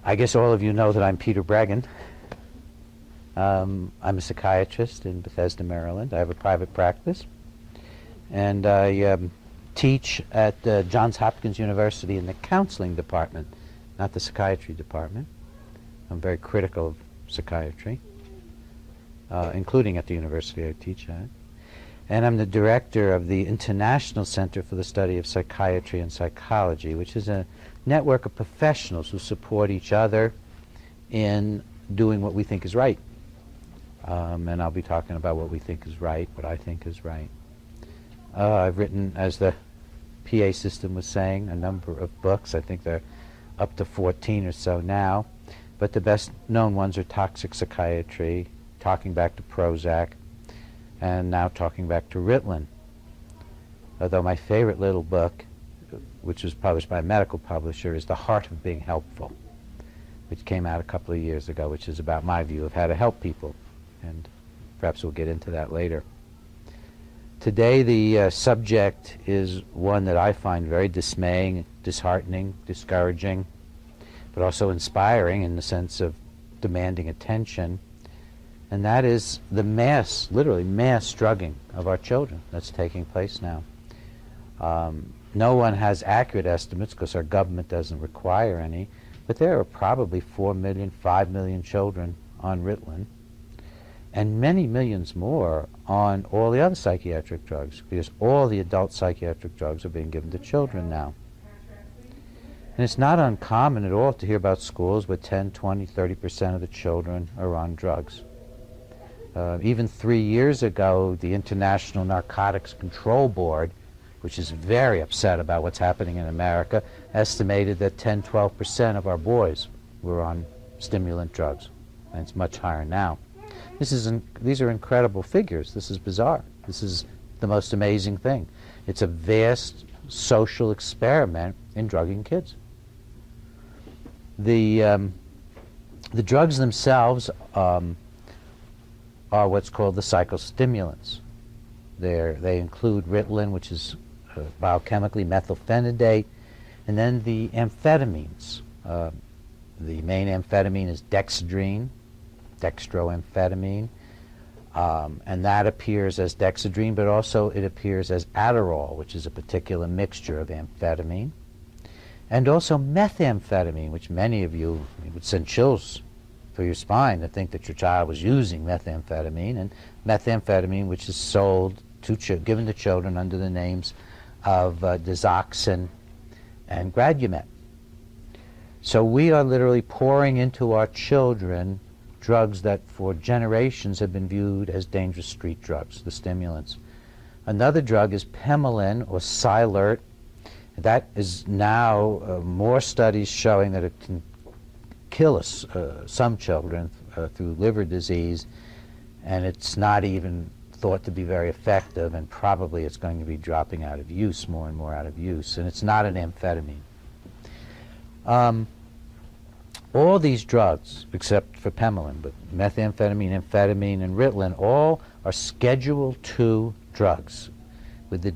I guess all of you know that I'm Peter Breggin. I'm a psychiatrist in Bethesda, Maryland. I have a private practice, and I teach at Johns Hopkins University in the counseling department, not the psychiatry department. I'm very critical of psychiatry, including at the university I teach at. And I'm the director of the International Center for the Study of Psychiatry and Psychology, which is a network of professionals who support each other in doing what we think is right. And I'll be talking about what we think is right, what I think is right. I've written, as the PA system was saying, a number of books. I think they're up to 14 or so now. But the best known ones are Toxic Psychiatry, Talking Back to Prozac, and now Talking Back to Ritalin. Although my favorite little book, which was published by a medical publisher, is The Heart of Being Helpful, which came out a couple of years ago, which is about my view of how to help people. And perhaps we'll get into that later. Today the subject is one that I find very dismaying, disheartening, discouraging, but also inspiring in the sense of demanding attention. And that is the mass, literally mass drugging of our children that's taking place now. No one has accurate estimates because our government doesn't require any, but there are probably 4 million, 5 million children on Ritalin, and many millions more on all the other psychiatric drugs, because all the adult psychiatric drugs are being given to children now. And it's not uncommon at all to hear about schools where 10, 20, 30% of the children are on drugs. Even 3 years ago, the International Narcotics Control Board, which is very upset about what's happening in America, estimated that 10, 12% of our boys were on stimulant drugs. And it's much higher now. These are incredible figures. This is bizarre. This is the most amazing thing. It's a vast social experiment in drugging kids. The drugs themselves are what's called the psychostimulants. They include Ritalin, which is biochemically methylphenidate, and then the amphetamines. The main amphetamine is dexedrine, dextroamphetamine, and that appears as dexedrine, but also it appears as Adderall, which is a particular mixture of amphetamine, and also methamphetamine, which many of you would send chills through your spine to think that your child was using methamphetamine, and methamphetamine, which is sold given to children under the names of Dizoxin and Gradumet. So we are literally pouring into our children drugs that for generations have been viewed as dangerous street drugs, the stimulants. Another drug is Pemelin or Silert. That is now more studies showing that it can kill some children through liver disease, and it's not even thought to be very effective, and probably it's going to be dropping out of use, more and more out of use, and it's not an amphetamine. All these drugs, except for Pemelin, but methamphetamine, amphetamine, and Ritalin, all are Schedule II drugs with the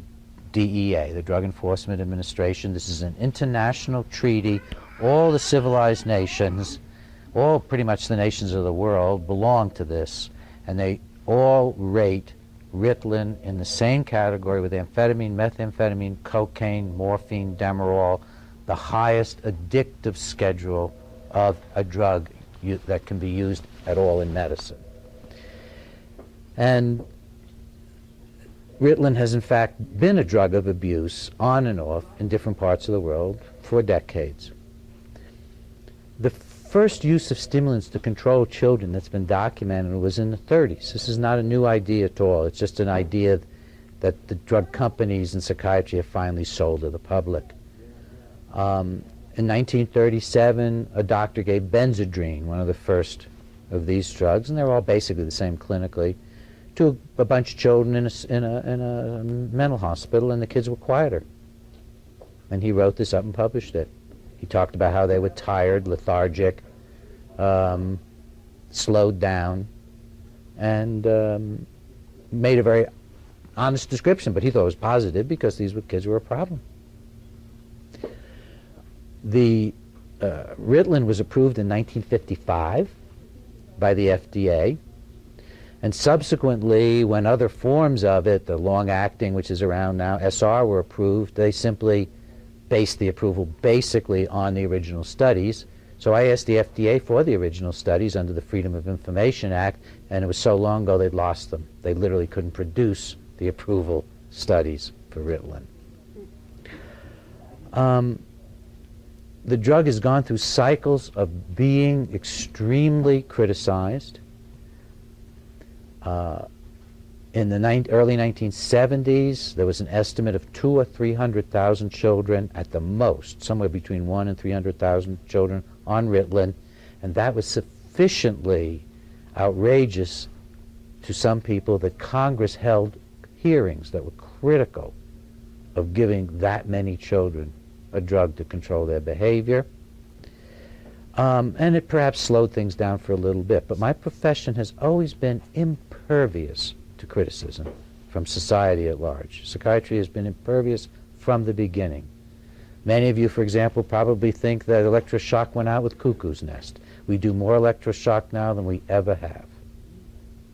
DEA, the Drug Enforcement Administration. This is an international treaty. All the civilized nations, all pretty much the nations of the world, belong to this, and they all rate Ritalin in the same category with amphetamine, methamphetamine, cocaine, morphine, Demerol, the highest addictive schedule of a drug that can be used at all in medicine. And Ritalin has in fact been a drug of abuse on and off in different parts of the world for decades. The first use of stimulants to control children that's been documented was in the 30s. This is not a new idea at all. It's just an idea that the drug companies and psychiatry have finally sold to the public. In 1937, a doctor gave Benzedrine, one of the first of these drugs, and they're all basically the same clinically, to a bunch of children in a mental hospital, and the kids were quieter. And he wrote this up and published it. He talked about how they were tired, lethargic, slowed down, and made a very honest description, but he thought it was positive because these kids were a problem. The Ritalin was approved in 1955 by the FDA, and subsequently, when other forms of it, the long-acting, which is around now, SR, were approved, they simply based the approval basically on the original studies. So I asked the FDA for the original studies under the Freedom of Information Act, and it was so long ago they'd lost them. They literally couldn't produce the approval studies for Ritalin. The drug has gone through cycles of being extremely criticized. In the early 1970s, there was an estimate of 200,000 or 300,000 children at the most, somewhere between 1 and 300,000 children on Ritalin, and that was sufficiently outrageous to some people that Congress held hearings that were critical of giving that many children a drug to control their behavior. And it perhaps slowed things down for a little bit, but my profession has always been impervious to criticism from society at large. Psychiatry has been impervious from the beginning. Many of you, for example, probably think that electroshock went out with cuckoo's nest. We do more electroshock now than we ever have.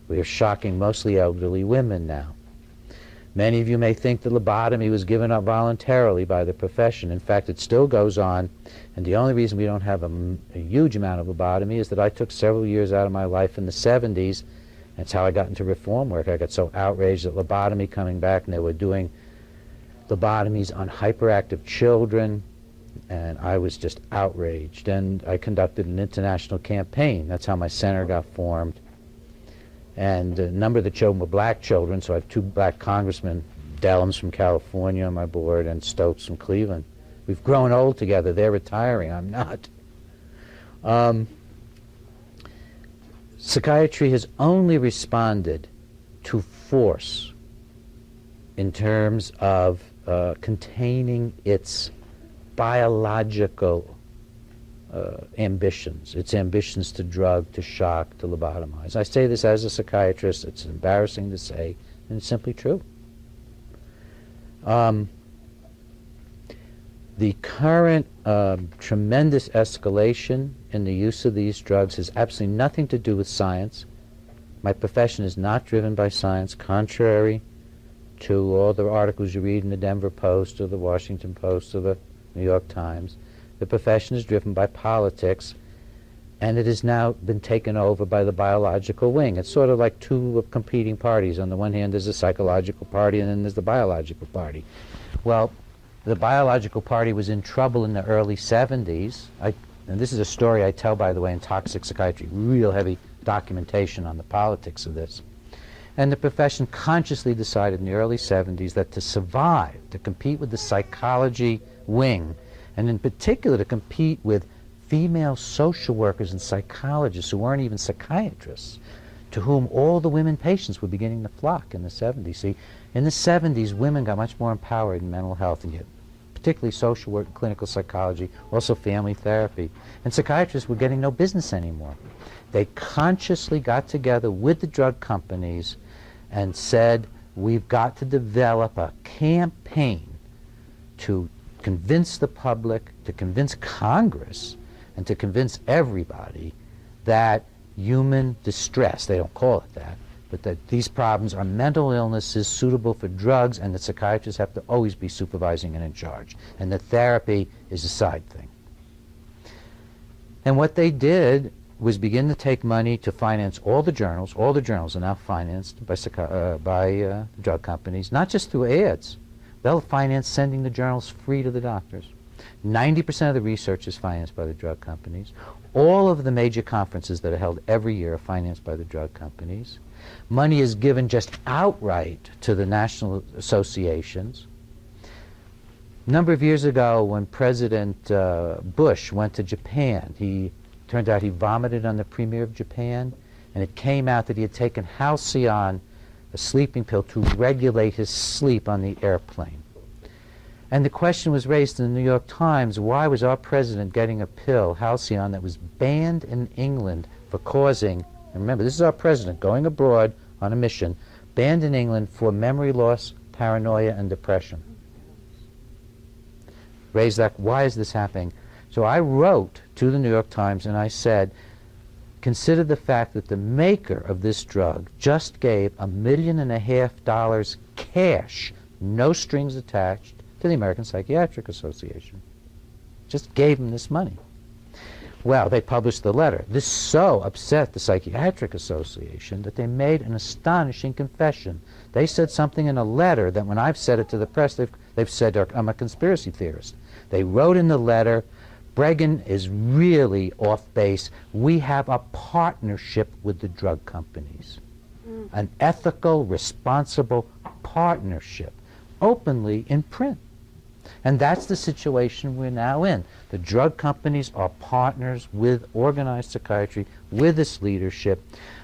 We are shocking mostly elderly women now. Many of you may think that lobotomy was given up voluntarily by the profession. In fact, it still goes on, and the only reason we don't have a huge amount of lobotomy is that I took several years out of my life in the 70s. That's how I got into reform work. I got so outraged at lobotomy coming back, and they were doing lobotomies on hyperactive children, and I was just outraged. And I conducted an international campaign. That's how my center got formed. And a number of the children were black children, so I have 2 black congressmen, Dellums from California on my board and Stokes from Cleveland. We've grown old together. They're retiring. I'm not. Psychiatry has only responded to force in terms of containing its biological ambitions, its ambitions to drug, to shock, to lobotomize. I say this as a psychiatrist. It's embarrassing to say, and it's simply true. The current tremendous escalation in the use of these drugs has absolutely nothing to do with science. My profession is not driven by science, contrary to all the articles you read in the Denver Post or the Washington Post or the New York Times. The profession is driven by politics, and it has now been taken over by the biological wing. It's sort of like 2 competing parties. On the one hand, there's a psychological party, and then there's the biological party. Well, the biological party was in trouble in the early 70s. And this is a story I tell, by the way, in Toxic Psychiatry, real heavy documentation on the politics of this. And the profession consciously decided in the early 70s that to survive, to compete with the psychology wing, and in particular to compete with female social workers and psychologists who weren't even psychiatrists, to whom all the women patients were beginning to flock in the 70s. See, in the 70s, women got much more empowered in mental health, and yet particularly social work, clinical psychology, also family therapy. And psychiatrists were getting no business anymore. They consciously got together with the drug companies and said, we've got to develop a campaign to convince the public, to convince Congress, and to convince everybody that human distress, they don't call it that, but that these problems are mental illnesses suitable for drugs, and that psychiatrists have to always be supervising and in charge, and that therapy is a side thing. And what they did was begin to take money to finance all the journals. All the journals are now financed by drug companies, not just through ads. They'll finance sending the journals free to the doctors. 90% of the research is financed by the drug companies. All of the major conferences that are held every year are financed by the drug companies. Money is given just outright to the national associations. A number of years ago, when President Bush went to Japan, turned out he vomited on the premier of Japan, and it came out that he had taken Halcyon, a sleeping pill, to regulate his sleep on the airplane. And the question was raised in the New York Times, why was our president getting a pill, Halcyon, that was banned in England for causing, and remember, this is our president going abroad on a mission, banned in England for memory loss, paranoia, and depression. Raised that, why is this happening? So I wrote to the New York Times and I said, consider the fact that the maker of this drug just gave $1.5 million cash, no strings attached, to the American Psychiatric Association. Just gave them this money. Well, they published the letter. This so upset the Psychiatric Association that they made an astonishing confession. They said something in a letter that when I've said it to the press, they've said I'm a conspiracy theorist. They wrote in the letter, Breggin is really off base. We have a partnership with the drug companies. An ethical, responsible partnership, openly in print. And that's the situation we're now in. The drug companies are partners with organized psychiatry, with its leadership.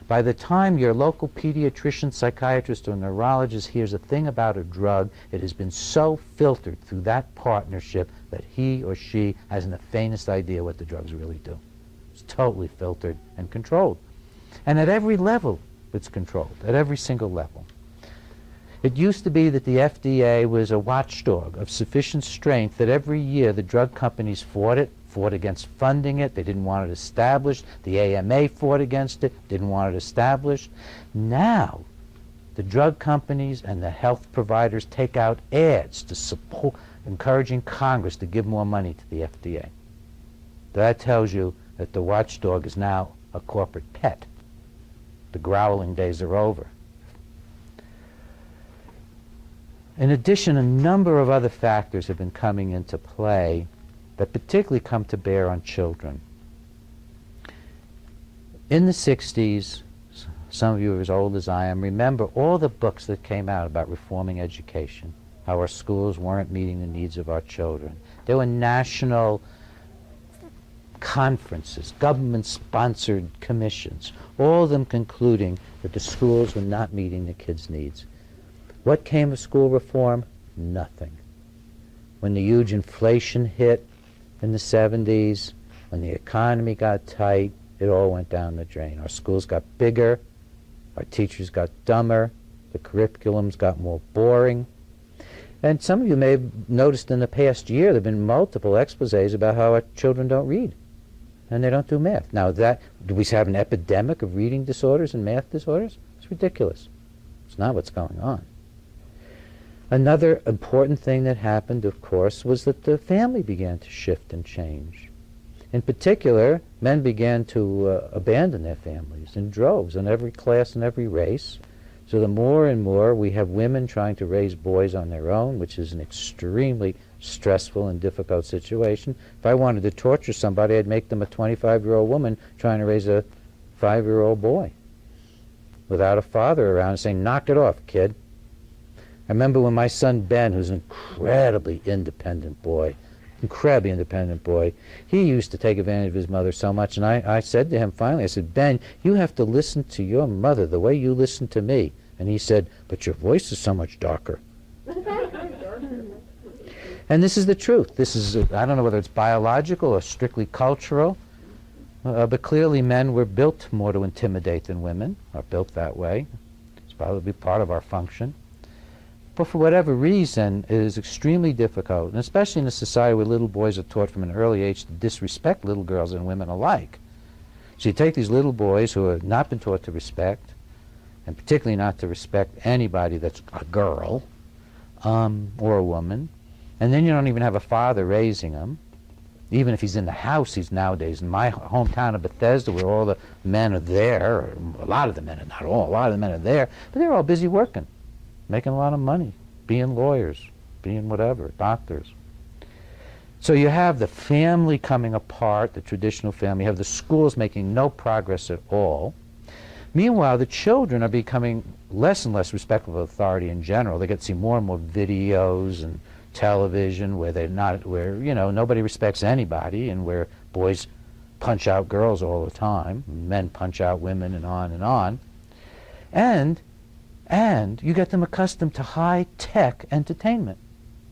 By the time your local pediatrician, psychiatrist, or neurologist hears a thing about a drug, it has been so filtered through that partnership that he or she hasn't the faintest idea what the drugs really do. It's totally filtered and controlled. And at every level, it's controlled, at every single level. It used to be that the FDA was a watchdog of sufficient strength that every year the drug companies fought against funding it. They didn't want it established. The AMA fought against it, didn't want it established. Now, the drug companies and the health providers take out ads to support, encouraging Congress to give more money to the FDA. That tells you that the watchdog is now a corporate pet. The growling days are over. In addition, a number of other factors have been coming into play that particularly come to bear on children. In the 60s, some of you are as old as I am, remember all the books that came out about reforming education, how our schools weren't meeting the needs of our children. There were national conferences, government-sponsored commissions, all of them concluding that the schools were not meeting the kids' needs. What came of school reform? Nothing. When the huge inflation hit in the 70s, when the economy got tight, it all went down the drain. Our schools got bigger, our teachers got dumber, the curriculums got more boring. And some of you may have noticed in the past year there have been multiple exposés about how our children don't read and they don't do math. Now, do we have an epidemic of reading disorders and math disorders? It's ridiculous. It's not what's going on. Another important thing that happened, of course, was that the family began to shift and change. In particular, men began to abandon their families in droves in every class and every race. So the more and more we have women trying to raise boys on their own, which is an extremely stressful and difficult situation. If I wanted to torture somebody, I'd make them a 25-year-old woman trying to raise a 5-year-old boy without a father around and saying, knock it off, kid. I remember when my son Ben, who's an incredibly independent boy, he used to take advantage of his mother so much, and I said to him finally, I said, Ben, you have to listen to your mother the way you listen to me. And he said, but your voice is so much darker. And this is the truth. This is, I don't know whether it's biological or strictly cultural, but clearly men were built more to intimidate than women, are built that way. It's probably part of our function. But for whatever reason, it is extremely difficult, and especially in a society where little boys are taught from an early age to disrespect little girls and women alike. So you take these little boys who have not been taught to respect, and particularly not to respect anybody that's a girl or a woman, and then you don't even have a father raising them. Even if he's in the house, he's nowadays in my hometown of Bethesda, where all the men are there, or a lot of the men, not all, a lot of the men are there, but they're all busy working, making a lot of money, being lawyers, being whatever, doctors. So you have the family coming apart, the traditional family. You have the schools making no progress at all. Meanwhile, the children are becoming less and less respectful of authority in general. They get to see more and more videos and television where nobody respects anybody, and where boys punch out girls all the time, men punch out women, and on and on. And you get them accustomed to high-tech entertainment.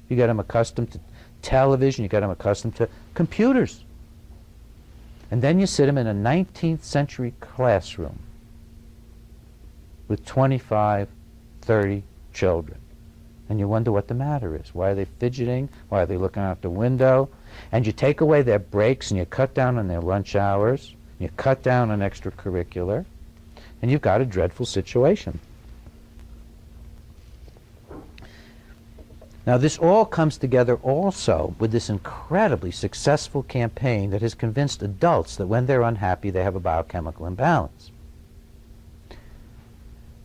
You get them accustomed to television, you get them accustomed to computers. And then you sit them in a 19th century classroom with 25, 30 children. And you wonder what the matter is. Why are they fidgeting? Why are they looking out the window? And you take away their breaks and you cut down on their lunch hours, you cut down on extracurricular, and you've got a dreadful situation. Now, this all comes together also with this incredibly successful campaign that has convinced adults that when they're unhappy, they have a biochemical imbalance.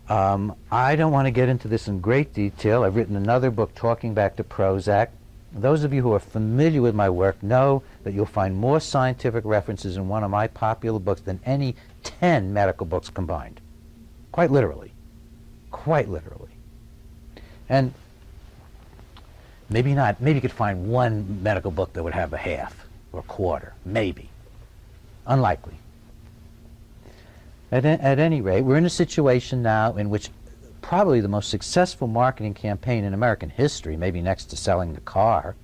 I don't want to get into this in great detail. I've written another book talking back to Prozac. Those of you who are familiar with my work know that you'll find more scientific references in one of my popular books than any 10 medical books combined. Quite literally. Quite literally. And maybe not. Maybe you could find one medical book that would have a half or a quarter. Maybe. Unlikely. At any rate, we're in a situation now in which probably the most successful marketing campaign in American history, maybe next to selling the car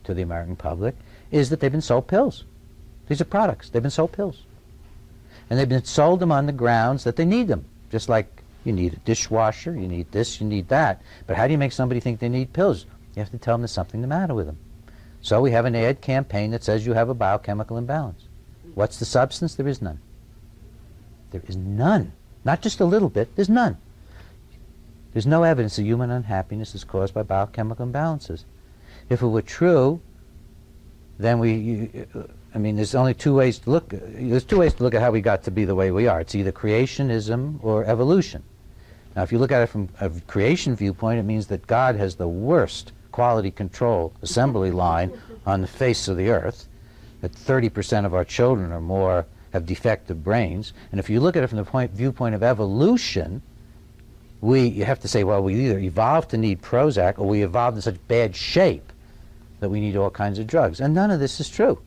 to the American public, is that they've been sold pills. These are products. They've been sold pills. And they've been sold them on the grounds that they need them. Just like you need a dishwasher, you need this, you need that. But how do you make somebody think they need pills? You have to tell them there's something the matter with them. So we have an ad campaign that says you have a biochemical imbalance. What's the substance? There is none. There is none. Not just a little bit. There's none. There's no evidence that human unhappiness is caused by biochemical imbalances. If it were true, then there's only two ways to look. There's two ways to look at how we got to be the way we are. It's either creationism or evolution. Now, if you look at it from a creation viewpoint, it means that God has the worst quality control assembly line on the face of the earth, that 30% of our children or more have defective brains. And if you look at it from the viewpoint of evolution, you have to say, well, we either evolved to need Prozac or we evolved in such bad shape that we need all kinds of drugs. And none of this is true.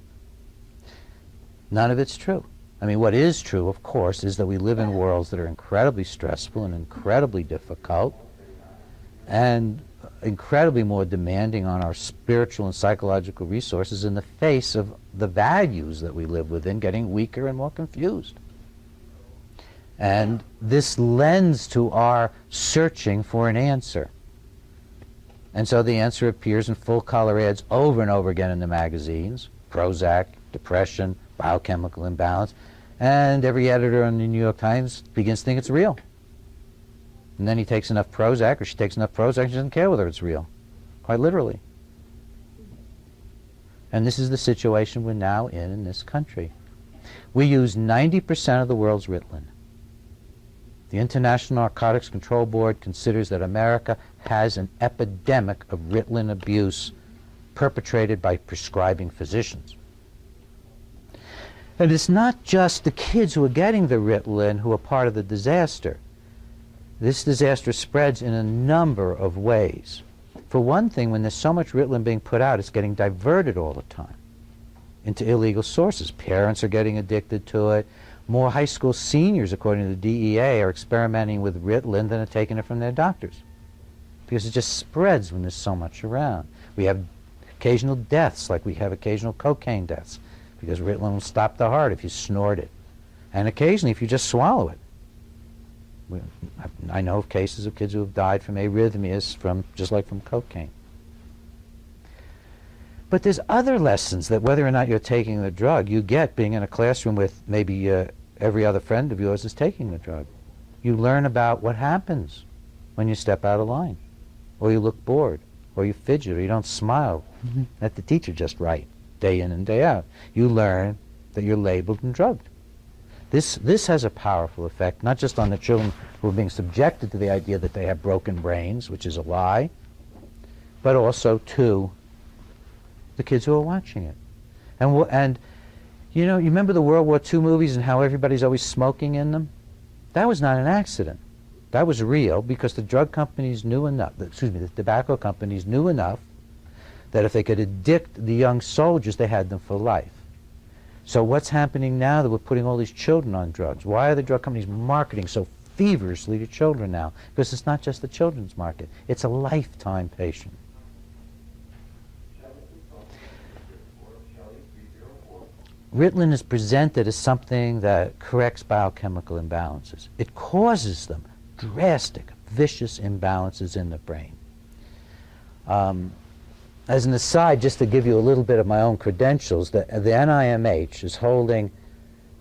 None of it's true. I mean, what is true, of course, is that we live in worlds that are incredibly stressful and incredibly difficult and incredibly more demanding on our spiritual and psychological resources in the face of the values that we live within getting weaker and more confused. And this lends to our searching for an answer. And so the answer appears in full-color ads over and over again in the magazines. Prozac, depression, biochemical imbalance. And every editor in the New York Times begins to think it's real. And then he takes enough Prozac, or she takes enough Prozac, she doesn't care whether it's real. Quite literally. And this is the situation we're now in this country. We use 90% of the world's Ritalin. The International Narcotics Control Board considers that America has an epidemic of Ritalin abuse perpetrated by prescribing physicians. And it's not just the kids who are getting the Ritalin who are part of the disaster. This disaster spreads in a number of ways. For one thing, when there's so much Ritalin being put out, it's getting diverted all the time into illegal sources. Parents are getting addicted to it. More high school seniors, according to the DEA, are experimenting with Ritalin than are taking it from their doctors, because it just spreads when there's so much around. We have occasional deaths, like we have occasional cocaine deaths, because Ritalin will stop the heart if you snort it, and occasionally if you just swallow it. I know of cases of kids who have died from arrhythmias just like from cocaine. But there's other lessons that whether or not you're taking the drug, you get being in a classroom with maybe every other friend of yours is taking the drug. You learn about what happens when you step out of line, or you look bored, or you fidget, or you don't smile at the teacher just right, day in and day out. You learn that you're labeled and drugged. This has a powerful effect, not just on the children who are being subjected to the idea that they have broken brains, which is a lie, but also to the kids who are watching it. And you know, you remember the World War II movies and how everybody's always smoking in them? That was not an accident. That was real because the drug companies knew enough, the tobacco companies knew enough that if they could addict the young soldiers, they had them for life. So what's happening now that we're putting all these children on drugs? Why are the drug companies marketing so feverishly to children now? Because it's not just the children's market. It's a lifetime patient. Ritalin is presented as something that corrects biochemical imbalances. It causes them, drastic, vicious imbalances in the brain. And as an aside, just to give you a little bit of my own credentials, the NIMH is holding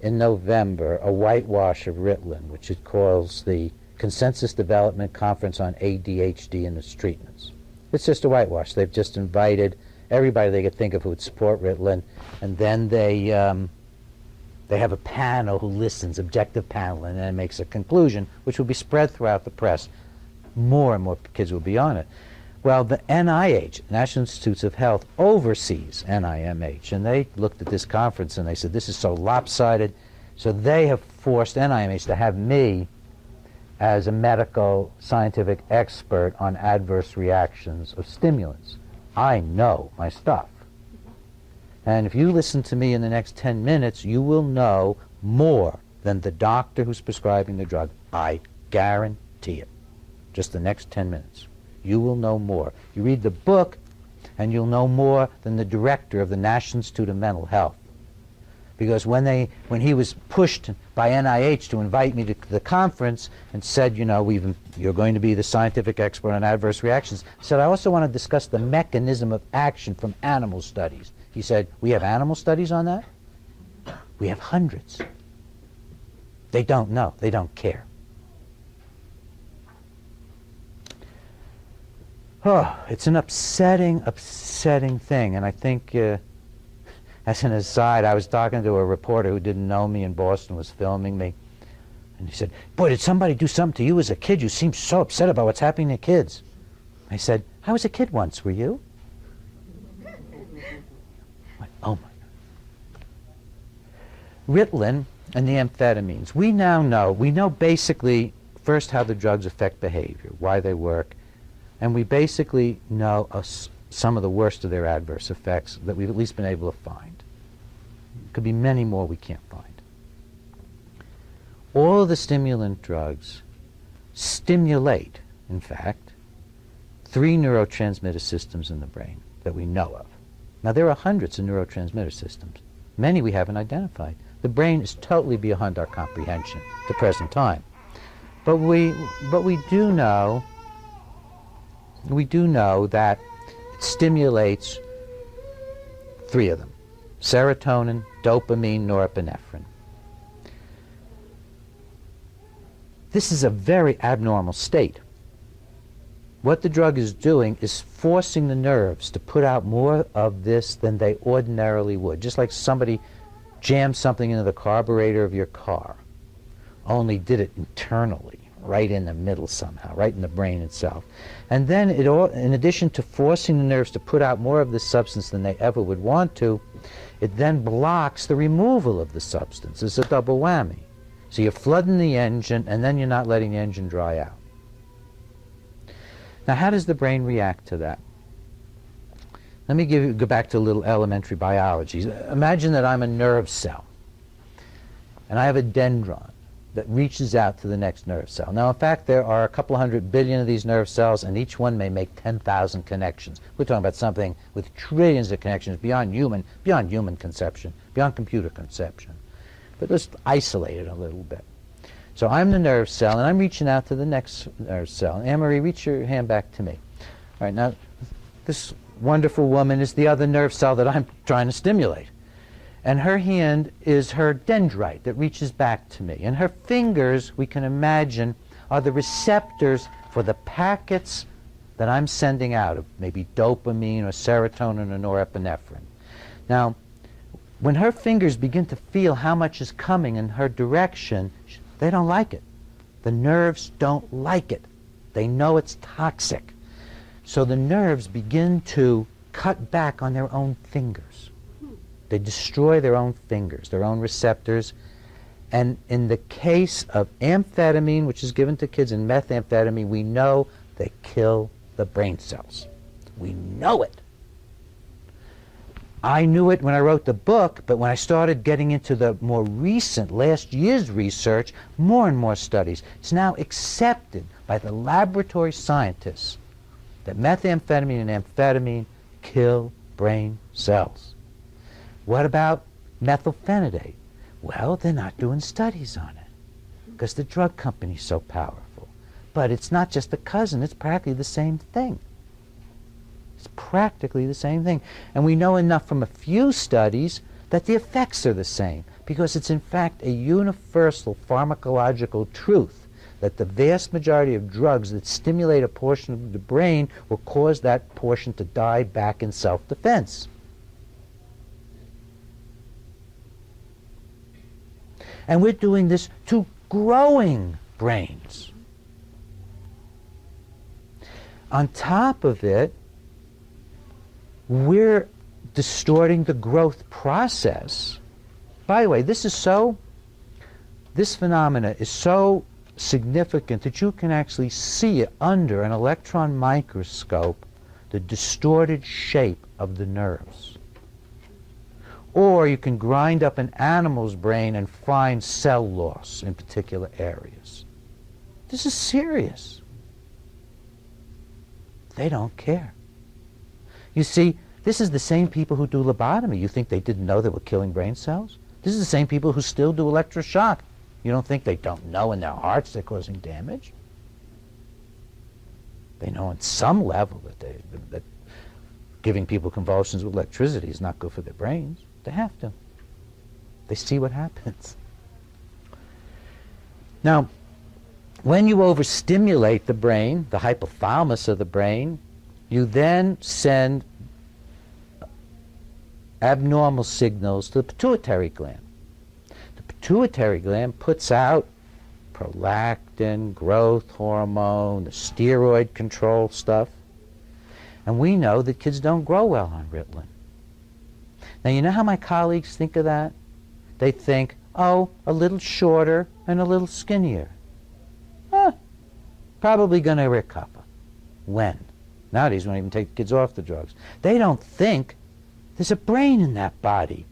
in November a whitewash of Ritalin, which it calls the Consensus Development Conference on ADHD and its Treatments. It's just a whitewash. They've just invited everybody they could think of who would support Ritalin, and then they have a panel who listens, objective panel, and then makes a conclusion, which will be spread throughout the press. More and more kids will be on it. Well, the NIH, National Institutes of Health, oversees NIMH, and they looked at this conference and they said, this is so lopsided, so they have forced NIMH to have me as a medical scientific expert on adverse reactions of stimulants. I know my stuff. And if you listen to me in the next 10 minutes, you will know more than the doctor who's prescribing the drug. I guarantee it. Just the next 10 minutes. You will know more. You read the book, and you'll know more than the director of the National Institute of Mental Health. Because when he was pushed by NIH to invite me to the conference and said, you know, you're going to be the scientific expert on adverse reactions, I said, I also want to discuss the mechanism of action from animal studies. He said, we have animal studies on that? We have hundreds. They don't know. They don't care. Oh, it's an upsetting thing. And I think, as an aside, I was talking to a reporter who didn't know me in Boston, was filming me. And he said, boy, did somebody do something to you as a kid? You seem so upset about what's happening to kids. I said, I was a kid once, were you? Oh my God. Ritalin and the amphetamines. We know basically first how the drugs affect behavior, why they work, and we basically know some of the worst of their adverse effects that we've at least been able to find. Could be many more we can't find. All of the stimulant drugs stimulate, in fact, 3 neurotransmitter systems in the brain that we know of. Now, there are hundreds of neurotransmitter systems. Many we haven't identified. The brain is totally beyond our comprehension at the present time. But we do know that it stimulates 3 of them: serotonin, dopamine, norepinephrine. This is a very abnormal state. What the drug is doing is forcing the nerves to put out more of this than they ordinarily would. Just like somebody jammed something into the carburetor of your car, only did it internally, right in the middle somehow, right in the brain itself. And then in addition to forcing the nerves to put out more of this substance than they ever would want to, it then blocks the removal of the substance. It's a double whammy. So you're flooding the engine, and then you're not letting the engine dry out. Now, how does the brain react to that? Let me go back to a little elementary biology. Imagine that I'm a nerve cell, and I have a dendron that reaches out to the next nerve cell. Now, in fact, there are a couple 100 billion of these nerve cells, and each one may make 10,000 connections. We're talking about something with trillions of connections beyond human conception, beyond computer conception. But let's isolate it a little bit. So I'm the nerve cell, and I'm reaching out to the next nerve cell. Anne-Marie, reach your hand back to me. All right, now, this wonderful woman is the other nerve cell that I'm trying to stimulate. And her hand is her dendrite that reaches back to me. And her fingers, we can imagine, are the receptors for the packets that I'm sending out of maybe dopamine or serotonin or norepinephrine. Now, when her fingers begin to feel how much is coming in her direction, they don't like it. The nerves don't like it. They know it's toxic. So the nerves begin to cut back on their own fingers. They destroy their own fingers, their own receptors. And in the case of amphetamine, which is given to kids, and methamphetamine, we know they kill the brain cells. We know it. I knew it when I wrote the book, but when I started getting into the more recent, last year's research, more and more studies, it's now accepted by the laboratory scientists that methamphetamine and amphetamine kill brain cells. What about methylphenidate? Well, they're not doing studies on it because the drug company's so powerful. But it's not just a cousin, it's practically the same thing. It's practically the same thing. And we know enough from a few studies that the effects are the same, because it's in fact a universal pharmacological truth that the vast majority of drugs that stimulate a portion of the brain will cause that portion to die back in self-defense. And we're doing this to growing brains. On top of it, we're distorting the growth process. By the way, this phenomena is so significant that you can actually see it under an electron microscope, the distorted shape of the nerves. Or you can grind up an animal's brain and find cell loss in particular areas. This is serious. They don't care. You see, this is the same people who do lobotomy. You think they didn't know they were killing brain cells? This is the same people who still do electroshock. You don't think they don't know in their hearts they're causing damage? They know on some level that giving people convulsions with electricity is not good for their brains. They have to. They see what happens. Now, when you overstimulate the brain, the hypothalamus of the brain, you then send abnormal signals to the pituitary gland. The pituitary gland puts out prolactin, growth hormone, the steroid control stuff. And we know that kids don't grow well on Ritalin. Now, you know how my colleagues think of that? They think, oh, a little shorter and a little skinnier. Probably going to recover. When? Nowadays, we don't even take kids off the drugs. They don't think there's a brain in that body.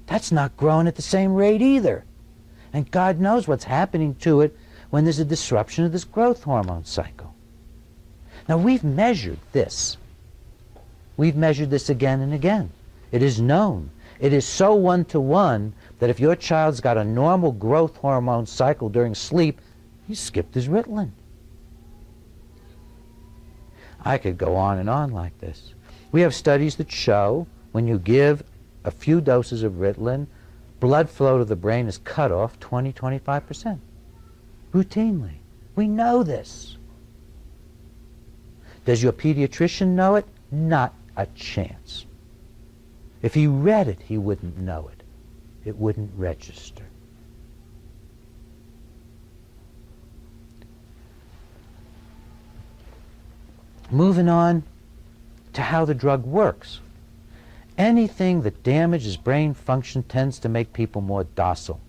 That's not growing at the same rate either. And God knows what's happening to it when there's a disruption of this growth hormone cycle. Now, we've measured this. We've measured this again and again. It is known. It is so one-to-one that if your child's got a normal growth hormone cycle during sleep, he skipped his Ritalin. I could go on and on like this. We have studies that show when you give a few doses of Ritalin, blood flow to the brain is cut off 20-25%. Routinely. We know this. Does your pediatrician know it? Not a chance. If he read it, he wouldn't know it. It wouldn't register. Moving on to how the drug works. Anything that damages brain function tends to make people more docile.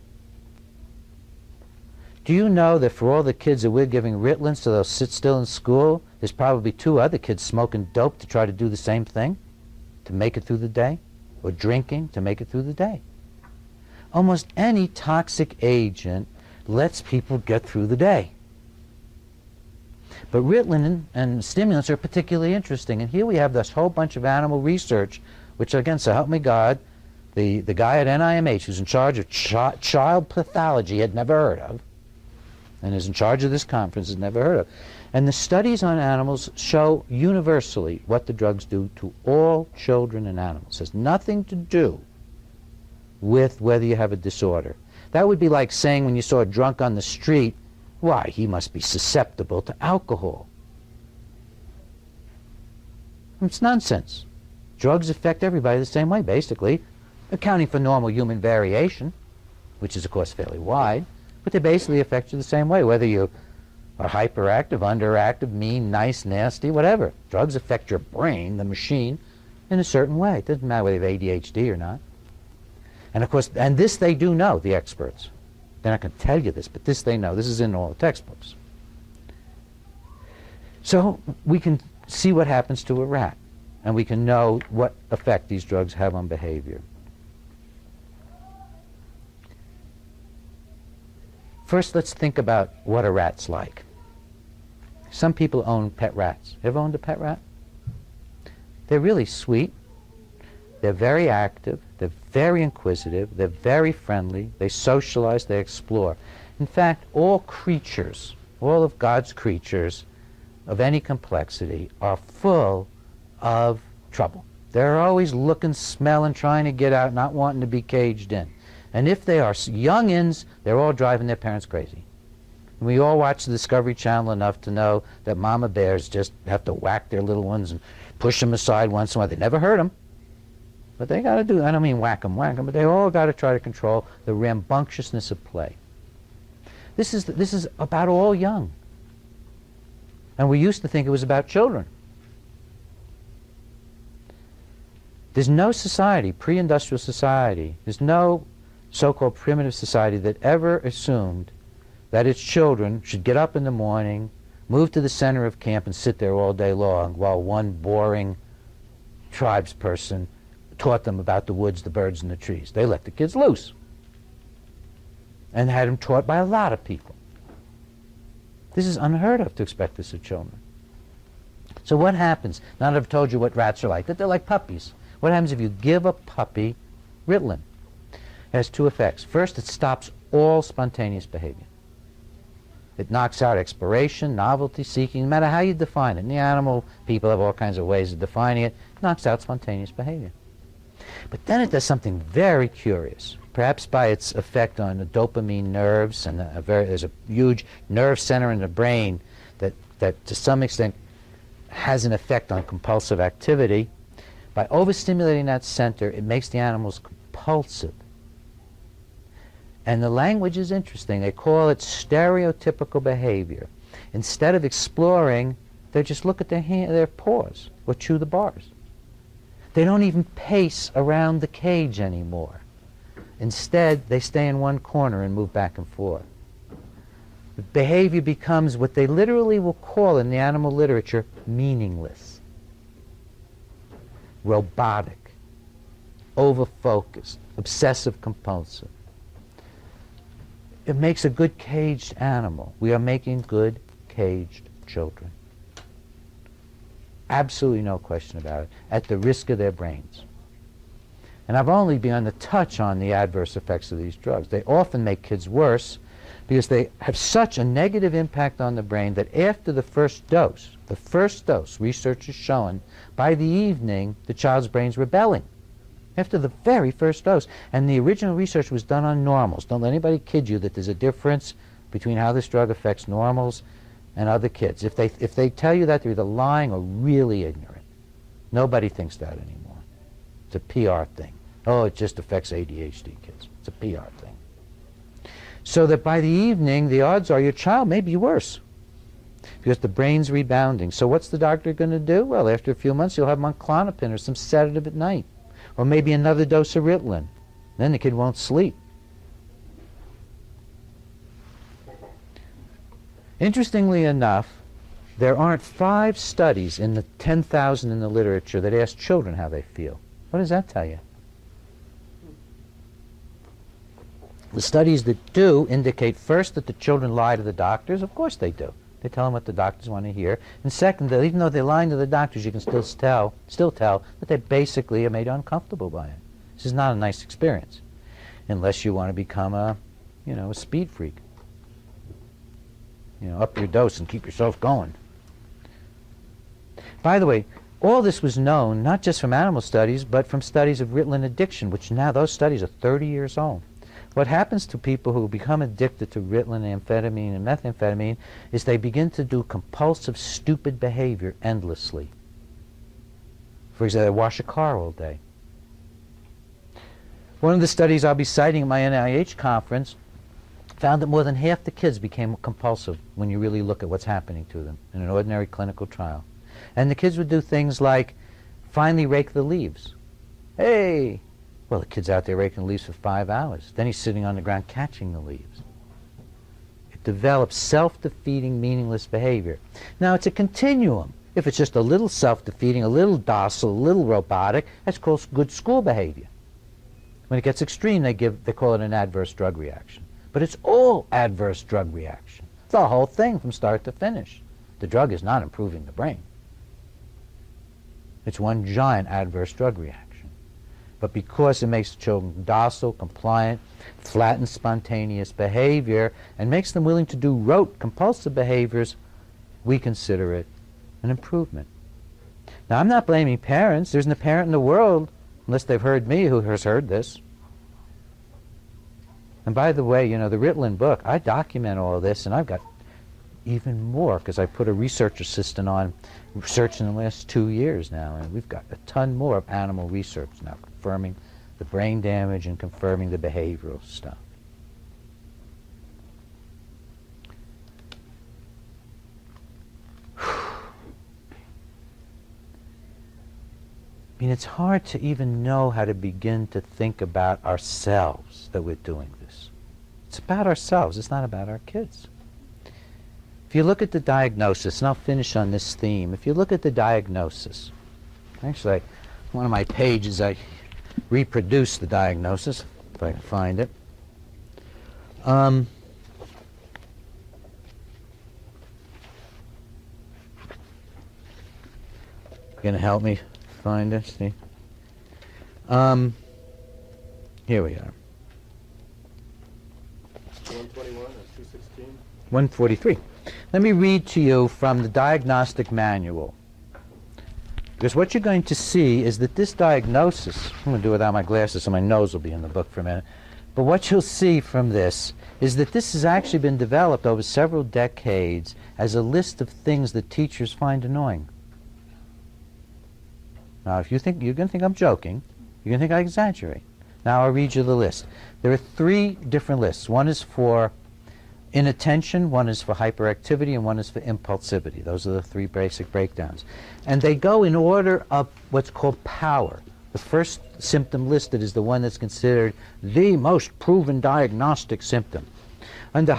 Do you know that for all the kids that we're giving Ritalin so they'll sit still in school, there's probably 2 other kids smoking dope to try to do the same thing, to make it through the day, or drinking to make it through the day? Almost any toxic agent lets people get through the day. But Ritalin and stimulants are particularly interesting. And here we have this whole bunch of animal research, which again, so help me God, the guy at NIMH who's in charge of child pathology had never heard of, and is in charge of this conference has never heard of. And the studies on animals show universally what the drugs do to all children and animals. It has nothing to do with whether you have a disorder. That would be like saying when you saw a drunk on the street, why, he must be susceptible to alcohol. It's nonsense. Drugs affect everybody the same way, basically, accounting for normal human variation, which is, of course, fairly wide, but they basically affect you the same way, whether you are hyperactive, underactive, mean, nice, nasty, whatever. Drugs affect your brain, the machine, in a certain way. It doesn't matter whether you have ADHD or not. And, of course, and this they do know, the experts. They're not going to tell you this, but this they know. This is in all the textbooks. So we can see what happens to a rat, and we can know what effect these drugs have on behavior. First, let's think about what a rat's like. Some people own pet rats. Ever owned a pet rat? They're really sweet. They're very active. They're very inquisitive. They're very friendly. They socialize. They explore. In fact, all creatures, all of God's creatures of any complexity are full of trouble. They're always looking, smelling, trying to get out, not wanting to be caged in. And if they are youngins, they're all driving their parents crazy. And we all watch the Discovery Channel enough to know that mama bears just have to whack their little ones and push them aside once in a while. They never hurt them, but they got to do, I don't mean whack them, but they all got to try to control the rambunctiousness of play. This is about all young. And we used to think it was about children. There's no society, pre-industrial society, there's no so-called primitive society that ever assumed that its children should get up in the morning, move to the center of camp, and sit there all day long while one boring tribesperson taught them about the woods, the birds, and the trees. They let the kids loose and had them taught by a lot of people. This is unheard of to expect this of children. So what happens? Now that I've told you what rats are like, that they're like puppies. What happens if you give a puppy Ritalin? It has two effects. First, it stops all spontaneous behavior. It knocks out exploration, novelty seeking, no matter how you define it. And the animal people have all kinds of ways of defining it. It knocks out spontaneous behavior. But then it does something very curious, perhaps by its effect on the dopamine nerves, and there's a huge nerve center in the brain that to some extent has an effect on compulsive activity. By overstimulating that center, it makes the animals compulsive. And the language is interesting. They call it stereotypical behavior. Instead of exploring, they just look at their paws or chew the bars. They don't even pace around the cage anymore. Instead, they stay in one corner and move back and forth. The behavior becomes what they literally will call in the animal literature meaningless, robotic, over-focused, obsessive-compulsive. It makes a good caged animal. We are making good caged children. Absolutely no question about it, at the risk of their brains. And I've only begun to touch on the adverse effects of these drugs. They often make kids worse because they have such a negative impact on the brain that after the first dose, research is showing, by the evening, the child's brain's rebelling. After the very first dose. And the original research was done on normals. Don't let anybody kid you that there's a difference between how this drug affects normals and other kids. If they tell you that, they're either lying or really ignorant. Nobody thinks that anymore. It's a PR thing. Oh, it just affects ADHD kids. It's a PR thing. So that by the evening, the odds are your child may be worse because the brain's rebounding. So what's the doctor going to do? Well, after a few months, you'll have him on Klonopin or some sedative at night. Or maybe another dose of Ritalin. Then the kid won't sleep. Interestingly enough, there aren't 5 studies in the 10,000 in the literature that ask children how they feel. What does that tell you? The studies that do indicate first that the children lie to the doctors. Of course they do. They tell them what the doctors want to hear. And second, that even though they're lying to the doctors, you can still tell that they basically are made uncomfortable by it. This is not a nice experience, unless you want to become a speed freak. Up your dose and keep yourself going. By the way, all this was known not just from animal studies, but from studies of Ritalin addiction, which now those studies are 30 years old. What happens to people who become addicted to Ritalin, amphetamine, and methamphetamine is they begin to do compulsive, stupid behavior endlessly. For example, they wash a car all day. One of the studies I'll be citing at my NIH conference found that more than half the kids became compulsive when you really look at what's happening to them in an ordinary clinical trial. And the kids would do things like finally rake the leaves. Hey! Well, the kid's out there raking the leaves for 5 hours. Then he's sitting on the ground catching the leaves. It develops self-defeating, meaningless behavior. Now, it's a continuum. If it's just a little self-defeating, a little docile, a little robotic, that's called good school behavior. When it gets extreme, they call it an adverse drug reaction. But it's all adverse drug reaction. The whole thing from start to finish. The drug is not improving the brain. It's one giant adverse drug reaction. But because it makes children docile, compliant, flattens spontaneous behavior, and makes them willing to do rote, compulsive behaviors, we consider it an improvement. Now, I'm not blaming parents. There isn't a parent in the world, unless they've heard me, who has heard this. And by the way, you know, the Ritalin book, I document all of this, and I've got even more, because I put a research assistant on research in the last 2 years now, and we've got a ton more of animal research now, confirming the brain damage and confirming the behavioral stuff. I mean, it's hard to even know how to begin to think about ourselves that we're doing this. It's about ourselves. It's not about our kids. If you look at the diagnosis, and I'll finish on this theme, if you look at the diagnosis, actually, one of my pages, I reproduce the diagnosis, if I can find it. Going to help me find it? See? Here we are. 121 or 216? 143. Let me read to you from the diagnostic manual. Because what you're going to see is that this diagnosis, I'm going to do it without my glasses so my nose will be in the book for a minute, but what you'll see from this is that this has actually been developed over several decades as a list of things that teachers find annoying. Now, if you think, you're going to think I'm joking, you're going to think I exaggerate. Now I'll read you the list. There are 3 different lists. One is for inattention, one is for hyperactivity, and one is for impulsivity. Those are the 3 basic breakdowns. And they go in order of what's called power. The first symptom listed is the one that's considered the most proven diagnostic symptom. Under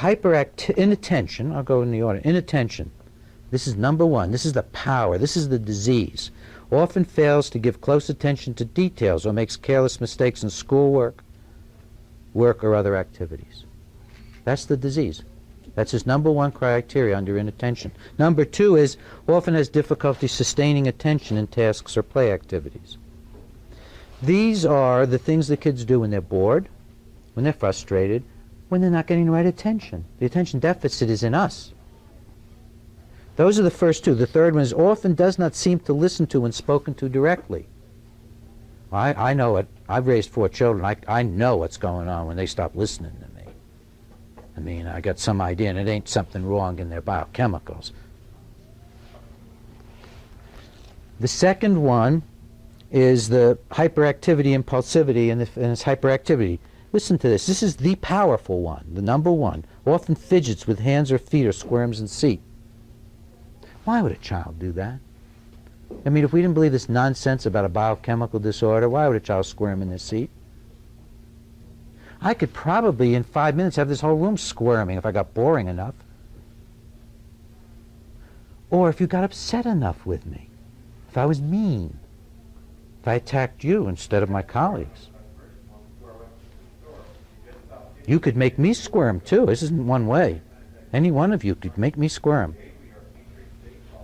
inattention, I'll go in the order. Inattention. This is number 1. This is the power. This is the disease. Often fails to give close attention to details or makes careless mistakes in schoolwork, work, or other activities. That's the disease. That's his number 1 criteria under inattention. Number 2 is often has difficulty sustaining attention in tasks or play activities. These are the things the kids do when they're bored, when they're frustrated, when they're not getting the right attention. The attention deficit is in us. Those are the first 2. The third one is often does not seem to listen to when spoken to directly. I know it. I've raised 4 children. I know what's going on when they stop listening to me. I mean, I got some idea, and it ain't something wrong in their biochemicals. The second one is the hyperactivity, impulsivity, and its hyperactivity. Listen to this. This is the powerful one, the number 1. Often fidgets with hands or feet or squirms in seat. Why would a child do that? I mean, if we didn't believe this nonsense about a biochemical disorder, why would a child squirm in their seat? I could probably, in 5 minutes, have this whole room squirming if I got boring enough. Or if you got upset enough with me. If I was mean. If I attacked you instead of my colleagues. You could make me squirm, too. This isn't one way. Any one of you could make me squirm.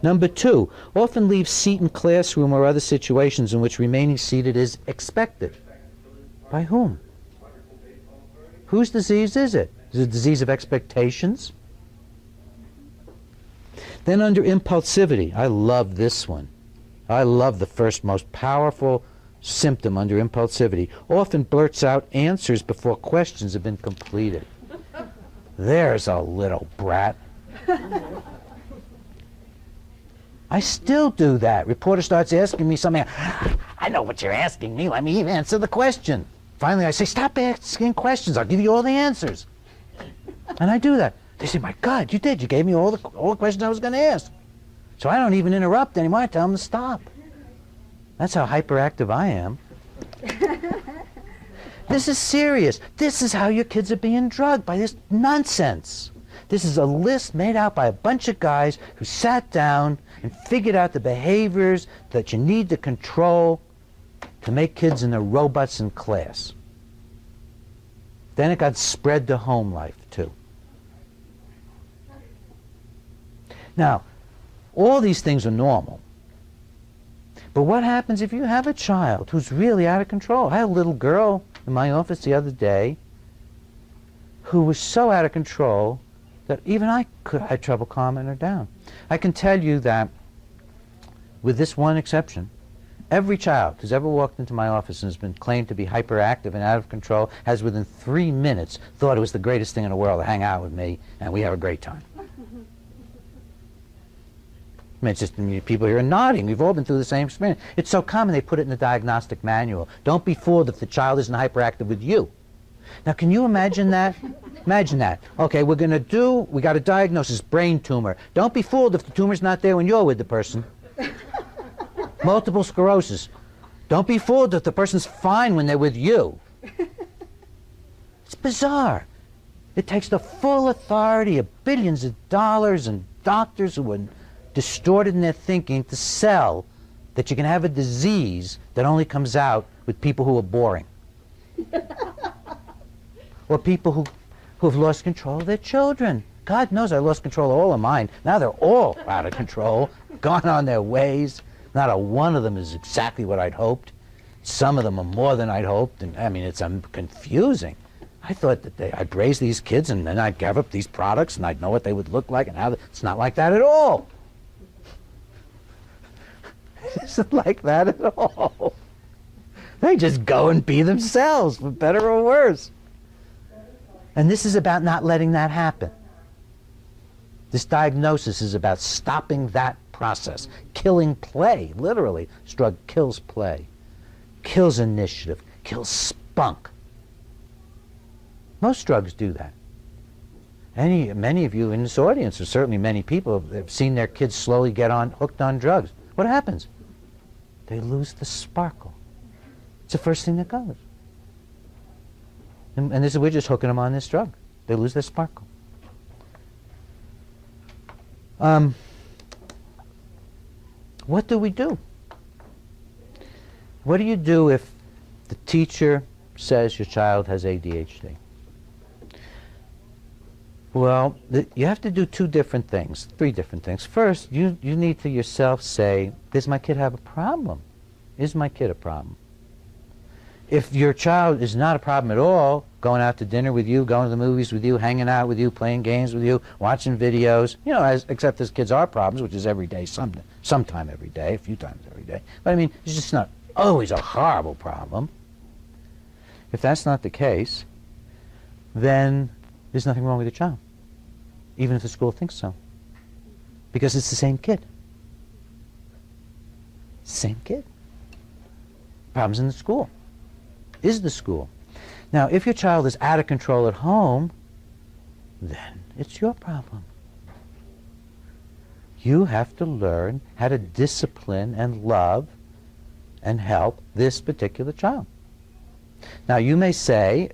Number 2, often leaves seat in classroom or other situations in which remaining seated is expected. By whom? Whose disease is it? Is it a disease of expectations? Then under impulsivity, I love this one. I love the first most powerful symptom under impulsivity. Often blurts out answers before questions have been completed. There's a little brat. I still do that. Reporter starts asking me something. I know what you're asking me. Let me answer the question. Finally, I say, stop asking questions. I'll give you all the answers. And I do that. They say, my God, you did. You gave me all the questions I was going to ask. So I don't even interrupt anymore. I tell them to stop. That's how hyperactive I am. This is serious. This is how your kids are being drugged, by this nonsense. This is a list made out by a bunch of guys who sat down and figured out the behaviors that you need to control to make kids into robots in class. Then it got spread to home life, too. Now, all these things are normal. But what happens if you have a child who's really out of control? I had a little girl in my office the other day who was so out of control that even I had trouble calming her down. I can tell you that with this one exception, every child who's ever walked into my office and has been claimed to be hyperactive and out of control has within 3 minutes thought it was the greatest thing in the world to hang out with me, and we have a great time. I mean, it's just, people here are nodding. We've all been through the same experience. It's so common they put it in the diagnostic manual. Don't be fooled if the child isn't hyperactive with you. Now, can you imagine that? Imagine that. Okay, we got a diagnosis, brain tumor. Don't be fooled if the tumor's not there when you're with the person. Multiple sclerosis. Don't be fooled if the person's fine when they're with you. It's bizarre. It takes the full authority of billions of dollars and doctors who are distorted in their thinking to sell that you can have a disease that only comes out with people who are boring. Or people who have lost control of their children. God knows I lost control of all of mine. Now they're all out of control, gone on their ways. Not a one of them is exactly what I'd hoped. Some of them are more than I'd hoped, and I mean, it's confusing. I thought that I'd raise these kids and then I'd give up these products and I'd know what they would look like and how. It's not like that at all. It isn't like that at all. They just go and be themselves, for better or worse. And this is about not letting that happen. This diagnosis is about stopping that process, killing play, literally. This drug kills play, kills initiative, kills spunk. Most drugs do that. Many of you in this audience, or certainly many people, have seen their kids slowly get hooked on drugs. What happens? They lose the sparkle. It's the first thing that goes. And this is, we're just hooking them on this drug. They lose their sparkle. What do we do? What do you do if the teacher says your child has ADHD? Well, you have to do three different things. First, you need to yourself say, does my kid have a problem? Is my kid a problem? If your child is not a problem at all, going out to dinner with you, going to the movies with you, hanging out with you, playing games with you, watching videos, except as kids are problems, which is every day, sometime every day, a few times every day. But I mean, it's just not always a horrible problem. If that's not the case, then there's nothing wrong with your child, even if the school thinks so, because it's the same kid. Same kid. Problems in the school. Is the school. Now, if your child is out of control at home, then it's your problem. You have to learn how to discipline and love and help this particular child. Now, you may say,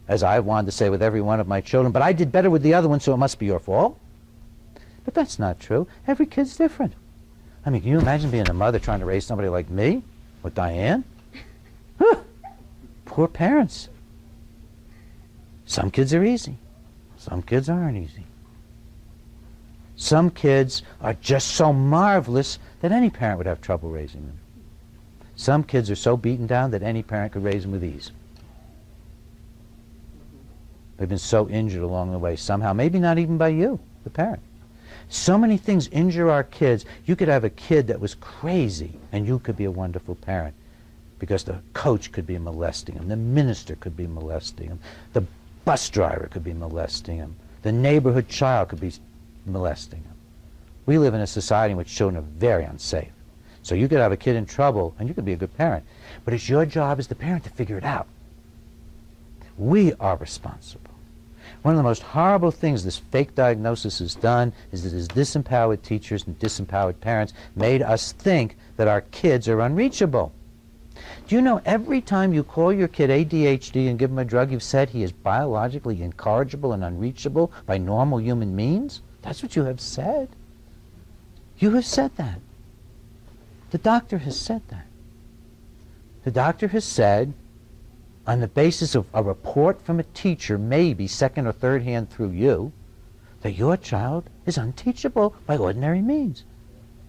as I wanted to say with every one of my children, but I did better with the other one, so it must be your fault. But that's not true. Every kid's different. I mean, can you imagine being a mother trying to raise somebody like me, with Diane? Poor parents. Some kids are easy. Some kids aren't easy. Some kids are just so marvelous that any parent would have trouble raising them. Some kids are so beaten down that any parent could raise them with ease. They've been so injured along the way somehow, maybe not even by you, the parent. So many things injure our kids. You could have a kid that was crazy, and you could be a wonderful parent, because the coach could be molesting him, the minister could be molesting him, the bus driver could be molesting him, the neighborhood child could be molesting him. We live in a society in which children are very unsafe. So you could have a kid in trouble, and you could be a good parent. But it's your job as the parent to figure it out. We are responsible. One of the most horrible things this fake diagnosis has done is that his disempowered teachers and disempowered parents made us think that our kids are unreachable. Do you know every time you call your kid ADHD and give him a drug, you've said he is biologically incorrigible and unreachable by normal human means? That's what you have said. You have said that. The doctor has said that. The doctor has said, on the basis of a report from a teacher, maybe second or third hand through you, that your child is unteachable by ordinary means.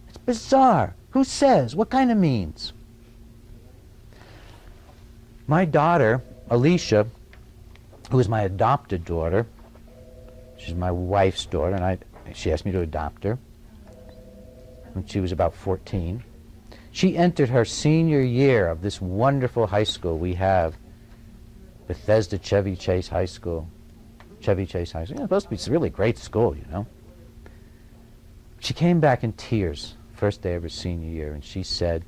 It's bizarre. Who says? What kind of means? My daughter, Alicia, who is my adopted daughter, she's my wife's daughter, and she asked me to adopt her when she was about 14. She entered her senior year of this wonderful high school we have, Bethesda Chevy Chase High School. Chevy Chase High School. It's supposed to be a really great school, you know. She came back in tears, first day of her senior year, and she said,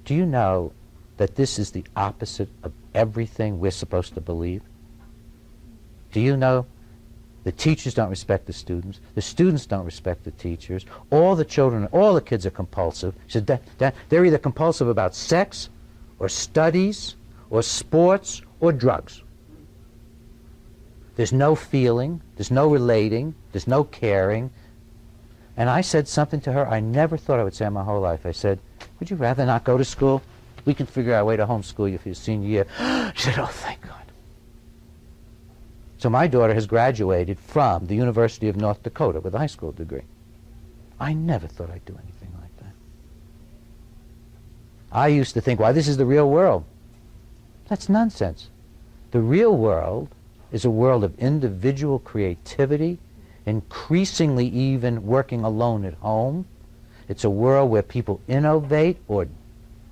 "Do you know that this is the opposite of everything we're supposed to believe? Do you know the teachers don't respect the students don't respect the teachers, all the children, all the kids are compulsive." She said, they're either compulsive about sex or studies or sports or drugs. There's no feeling, there's no relating, there's no caring. And I said something to her I never thought I would say in my whole life. I said, "Would you rather not go to school? We can figure out a way to homeschool you for your senior year." She said, "Oh, thank God." So my daughter has graduated from the University of North Dakota with a high school degree. I never thought I'd do anything like that. I used to think, "Why, this is the real world." That's nonsense. The real world is a world of individual creativity, increasingly even working alone at home. It's a world where people innovate or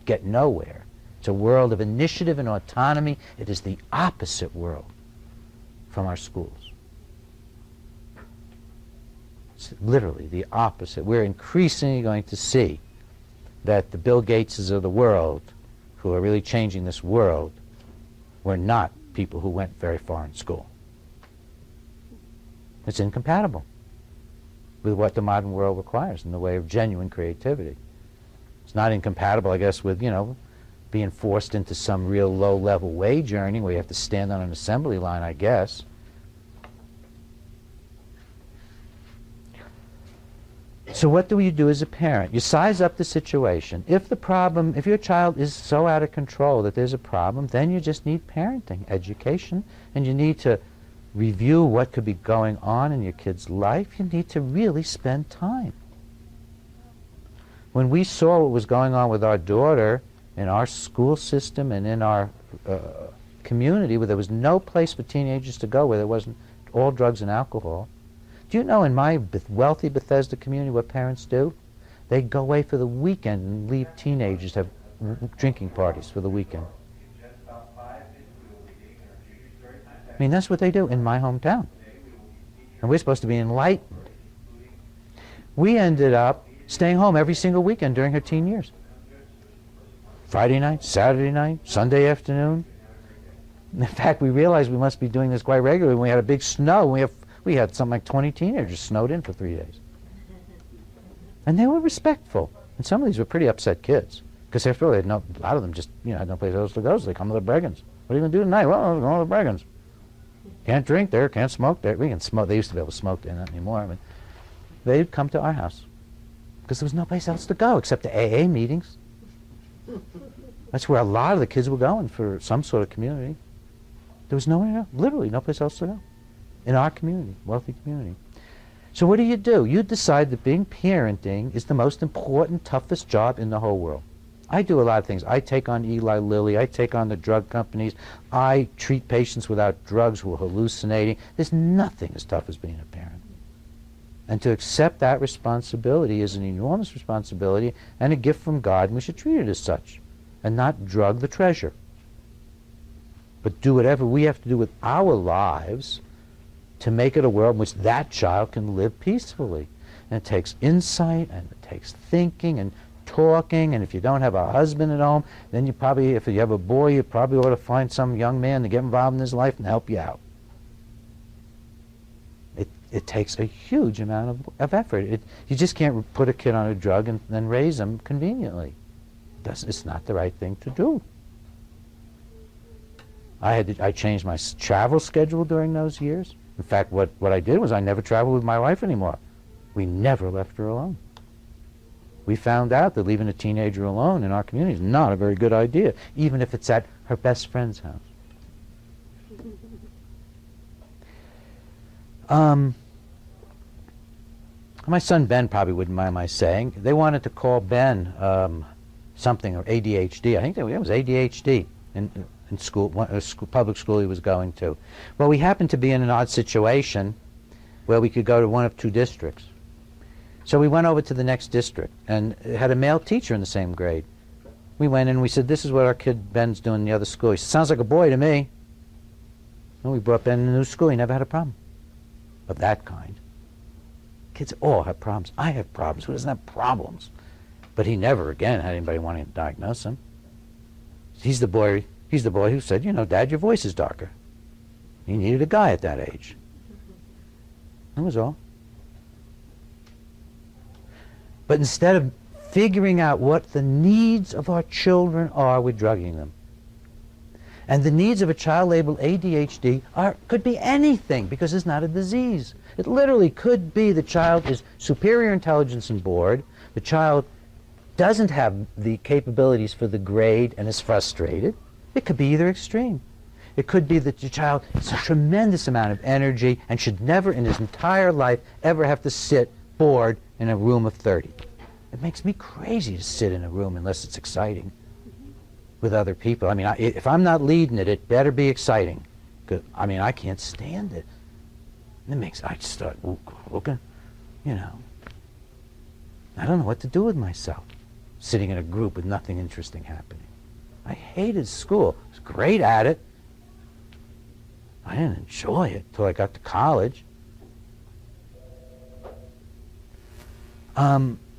get nowhere. It's a world of initiative and autonomy. It is the opposite world from our schools. It's literally the opposite. We're increasingly going to see that the Bill Gateses of the world, who are really changing this world, were not people who went very far in school. It's incompatible with what the modern world requires in the way of genuine creativity. It's not incompatible, I guess, with, you know, being forced into some real low-level wage earning where you have to stand on an assembly line, I guess. So what do you do as a parent? You size up the situation. If your child is so out of control that there's a problem, then you just need parenting, education, and you need to review what could be going on in your kid's life. You need to really spend time. When we saw what was going on with our daughter in our school system and in our community, where there was no place for teenagers to go, where there wasn't all drugs and alcohol, do you know in my wealthy Bethesda community what parents do? They go away for the weekend and leave teenagers to have drinking parties for the weekend. I mean, that's what they do in my hometown. And we're supposed to be enlightened. We ended up staying home every single weekend during her teen years. Friday night, Saturday night, Sunday afternoon. In fact, we realized we must be doing this quite regularly when we had a big snow. We had something like 20 teenagers snowed in for 3 days. And they were respectful. And some of these were pretty upset kids. Because after all, a lot of them just had no place else to go, so they come to the Breggins. "What are you going to do tonight?" "Well, I'm going to the Breggins." Can't drink there, can't smoke there. We can smoke. They used to be able to smoke there, not anymore. I mean, they'd come to our house because there was no place else to go except the AA meetings. That's where a lot of the kids were going for some sort of community. There was nowhere else, literally no place else to go in our community, wealthy community. So what do? You decide that being parenting is the most important, toughest job in the whole world. I do a lot of things. I take on Eli Lilly. I take on the drug companies. I treat patients without drugs who are hallucinating. There's nothing as tough as being a parent. And to accept that responsibility is an enormous responsibility and a gift from God, and we should treat it as such and not drug the treasure. But do whatever we have to do with our lives to make it a world in which that child can live peacefully. And it takes insight, and it takes thinking and talking, and if you don't have a husband at home, then you probably, if you have a boy, you probably ought to find some young man to get involved in his life and help you out. It takes a huge amount of effort. You just can't put a kid on a drug and then raise him conveniently. It's not the right thing to do. I changed my travel schedule during those years. In fact, what I did was I never traveled with my wife anymore. We never left her alone. We found out that leaving a teenager alone in our community is not a very good idea, even if it's at her best friend's house. My son Ben probably wouldn't mind my saying. They wanted to call Ben something, or ADHD. I think it was ADHD in school, public school he was going to. Well, we happened to be in an odd situation where we could go to one of two districts. So we went over to the next district, and it had a male teacher in the same grade. We went in and we said, this is what our kid Ben's doing in the other school. He said, sounds like a boy to me. And we brought Ben in the new school. He never had a problem of that kind. Kids all have problems. I have problems. Who doesn't have problems? But he never again had anybody wanting to diagnose him. He's the boy who said, you know, Dad, your voice is darker. He needed a guy at that age. That was all. But instead of figuring out what the needs of our children are, we're drugging them. And the needs of a child labeled ADHD could be anything, because it's not a disease. It literally could be the child is superior intelligence and bored, the child doesn't have the capabilities for the grade and is frustrated. It could be either extreme. It could be that the child has a tremendous amount of energy and should never in his entire life ever have to sit bored in a room of 30. It makes me crazy to sit in a room unless it's exciting with other people. I mean, if I'm not leading it, it better be exciting. 'Cause, I mean, I can't stand it. And I just start looking, you know. I don't know what to do with myself, sitting in a group with nothing interesting happening. I hated school. I was great at it. I didn't enjoy it till I got to college.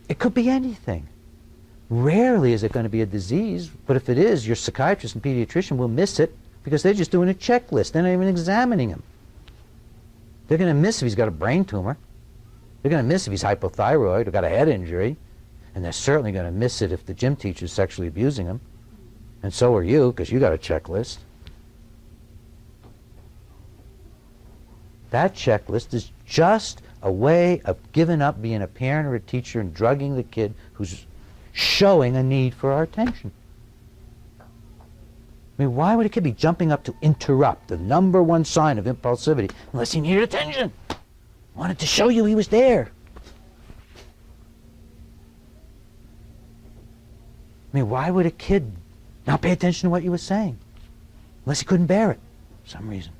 It could be anything. Rarely is it going to be a disease, but if it is, your psychiatrist and pediatrician will miss it because they're just doing a checklist. They're not even examining him. They're going to miss if he's got a brain tumor. They're going to miss if he's hypothyroid or got a head injury. And they're certainly going to miss it if the gym teacher's sexually abusing him. And so are you, because you got a checklist. That checklist is just a way of giving up being a parent or a teacher and drugging the kid who's showing a need for our attention. I mean, why would a kid be jumping up to interrupt, the #1 sign of impulsivity, unless he needed attention? Wanted to show you he was there. I mean, why would a kid not pay attention to what you were saying? Unless he couldn't bear it for some reason.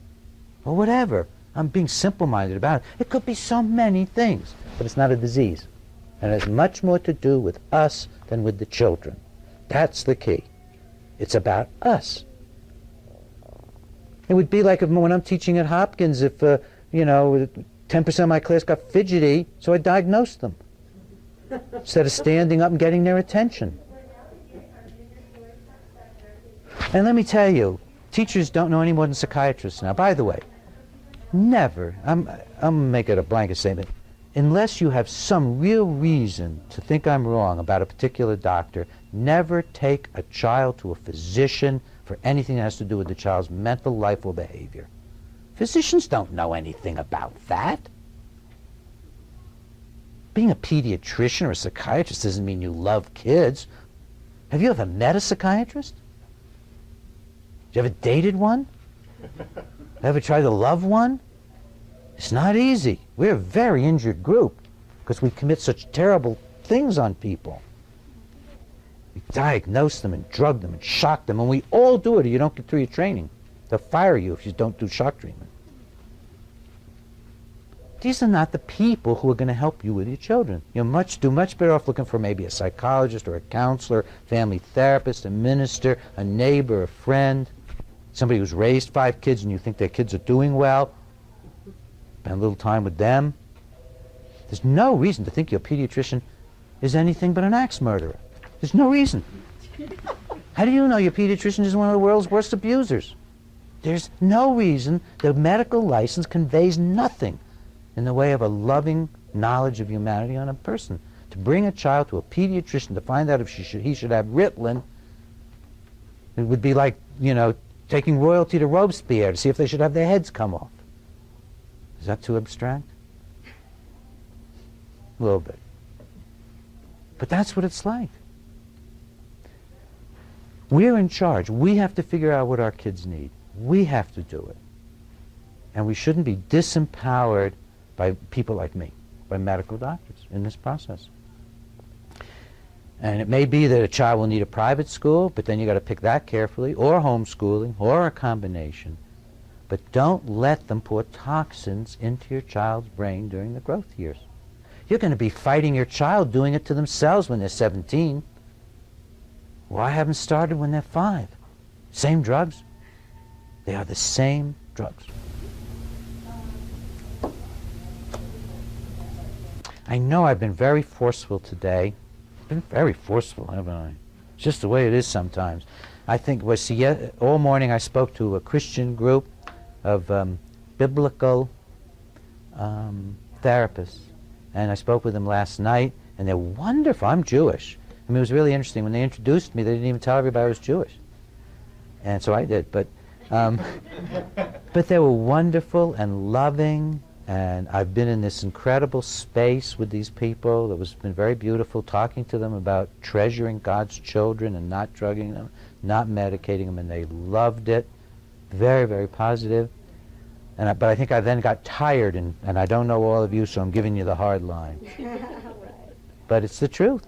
Or whatever. I'm being simple-minded about it. It could be so many things, but it's not a disease. And it has much more to do with us than with the children. That's the key. It's about us. It would be like when I'm teaching at Hopkins, if, 10% of my class got fidgety, so I diagnosed them. Instead of standing up and getting their attention. And let me tell you, teachers don't know any more than psychiatrists now. By the way, never, I'm making a blanket statement, unless you have some real reason to think I'm wrong about a particular doctor, never take a child to a physician for anything that has to do with the child's mental life or behavior. Physicians don't know anything about that. Being a pediatrician or a psychiatrist doesn't mean you love kids. Have you ever met a psychiatrist? Have you ever dated one? Ever tried to love one? It's not easy. We're a very injured group because we commit such terrible things on people. We diagnose them and drug them and shock them, and we all do it or you don't get through your training. They'll fire you if you don't do shock treatment. These are not the people who are going to help you with your children. You're much better off looking for maybe a psychologist or a counselor, family therapist, a minister, a neighbor, a friend, somebody who's raised 5 kids and you think their kids are doing well. Spend a little time with them. There's no reason to think your pediatrician is anything but an axe murderer. There's no reason. How do you know your pediatrician is one of the world's worst abusers? There's no reason. The medical license conveys nothing in the way of a loving knowledge of humanity on a person. To bring a child to a pediatrician to find out if he should have Ritalin, it would be like, taking royalty to Robespierre to see if they should have their heads come off. Is that too abstract? A little bit. But that's what it's like. We're in charge. We have to figure out what our kids need. We have to do it. And we shouldn't be disempowered by people like me, by medical doctors in this process. And it may be that a child will need a private school, but then you got to pick that carefully, or homeschooling, or a combination. But don't let them pour toxins into your child's brain during the growth years. you're going to be fighting your child doing it to themselves when they're 17. Why haven't started when they're 5? Same drugs. They are the same drugs. I know I've been very forceful today. I've been very forceful, haven't I? It's just the way it is sometimes. I think, all morning I spoke to a Christian group of biblical therapists. And I spoke with them last night, and they're wonderful. I'm Jewish. I mean, it was really interesting. When they introduced me, they didn't even tell everybody I was Jewish. And so I did. But they were wonderful and loving. And I've been in this incredible space with these people. It was been very beautiful talking to them about treasuring God's children and not drugging them, not medicating them, and they loved it. Very, very positive. But I think I then got tired, and I don't know all of you, so I'm giving you the hard line. But it's the truth.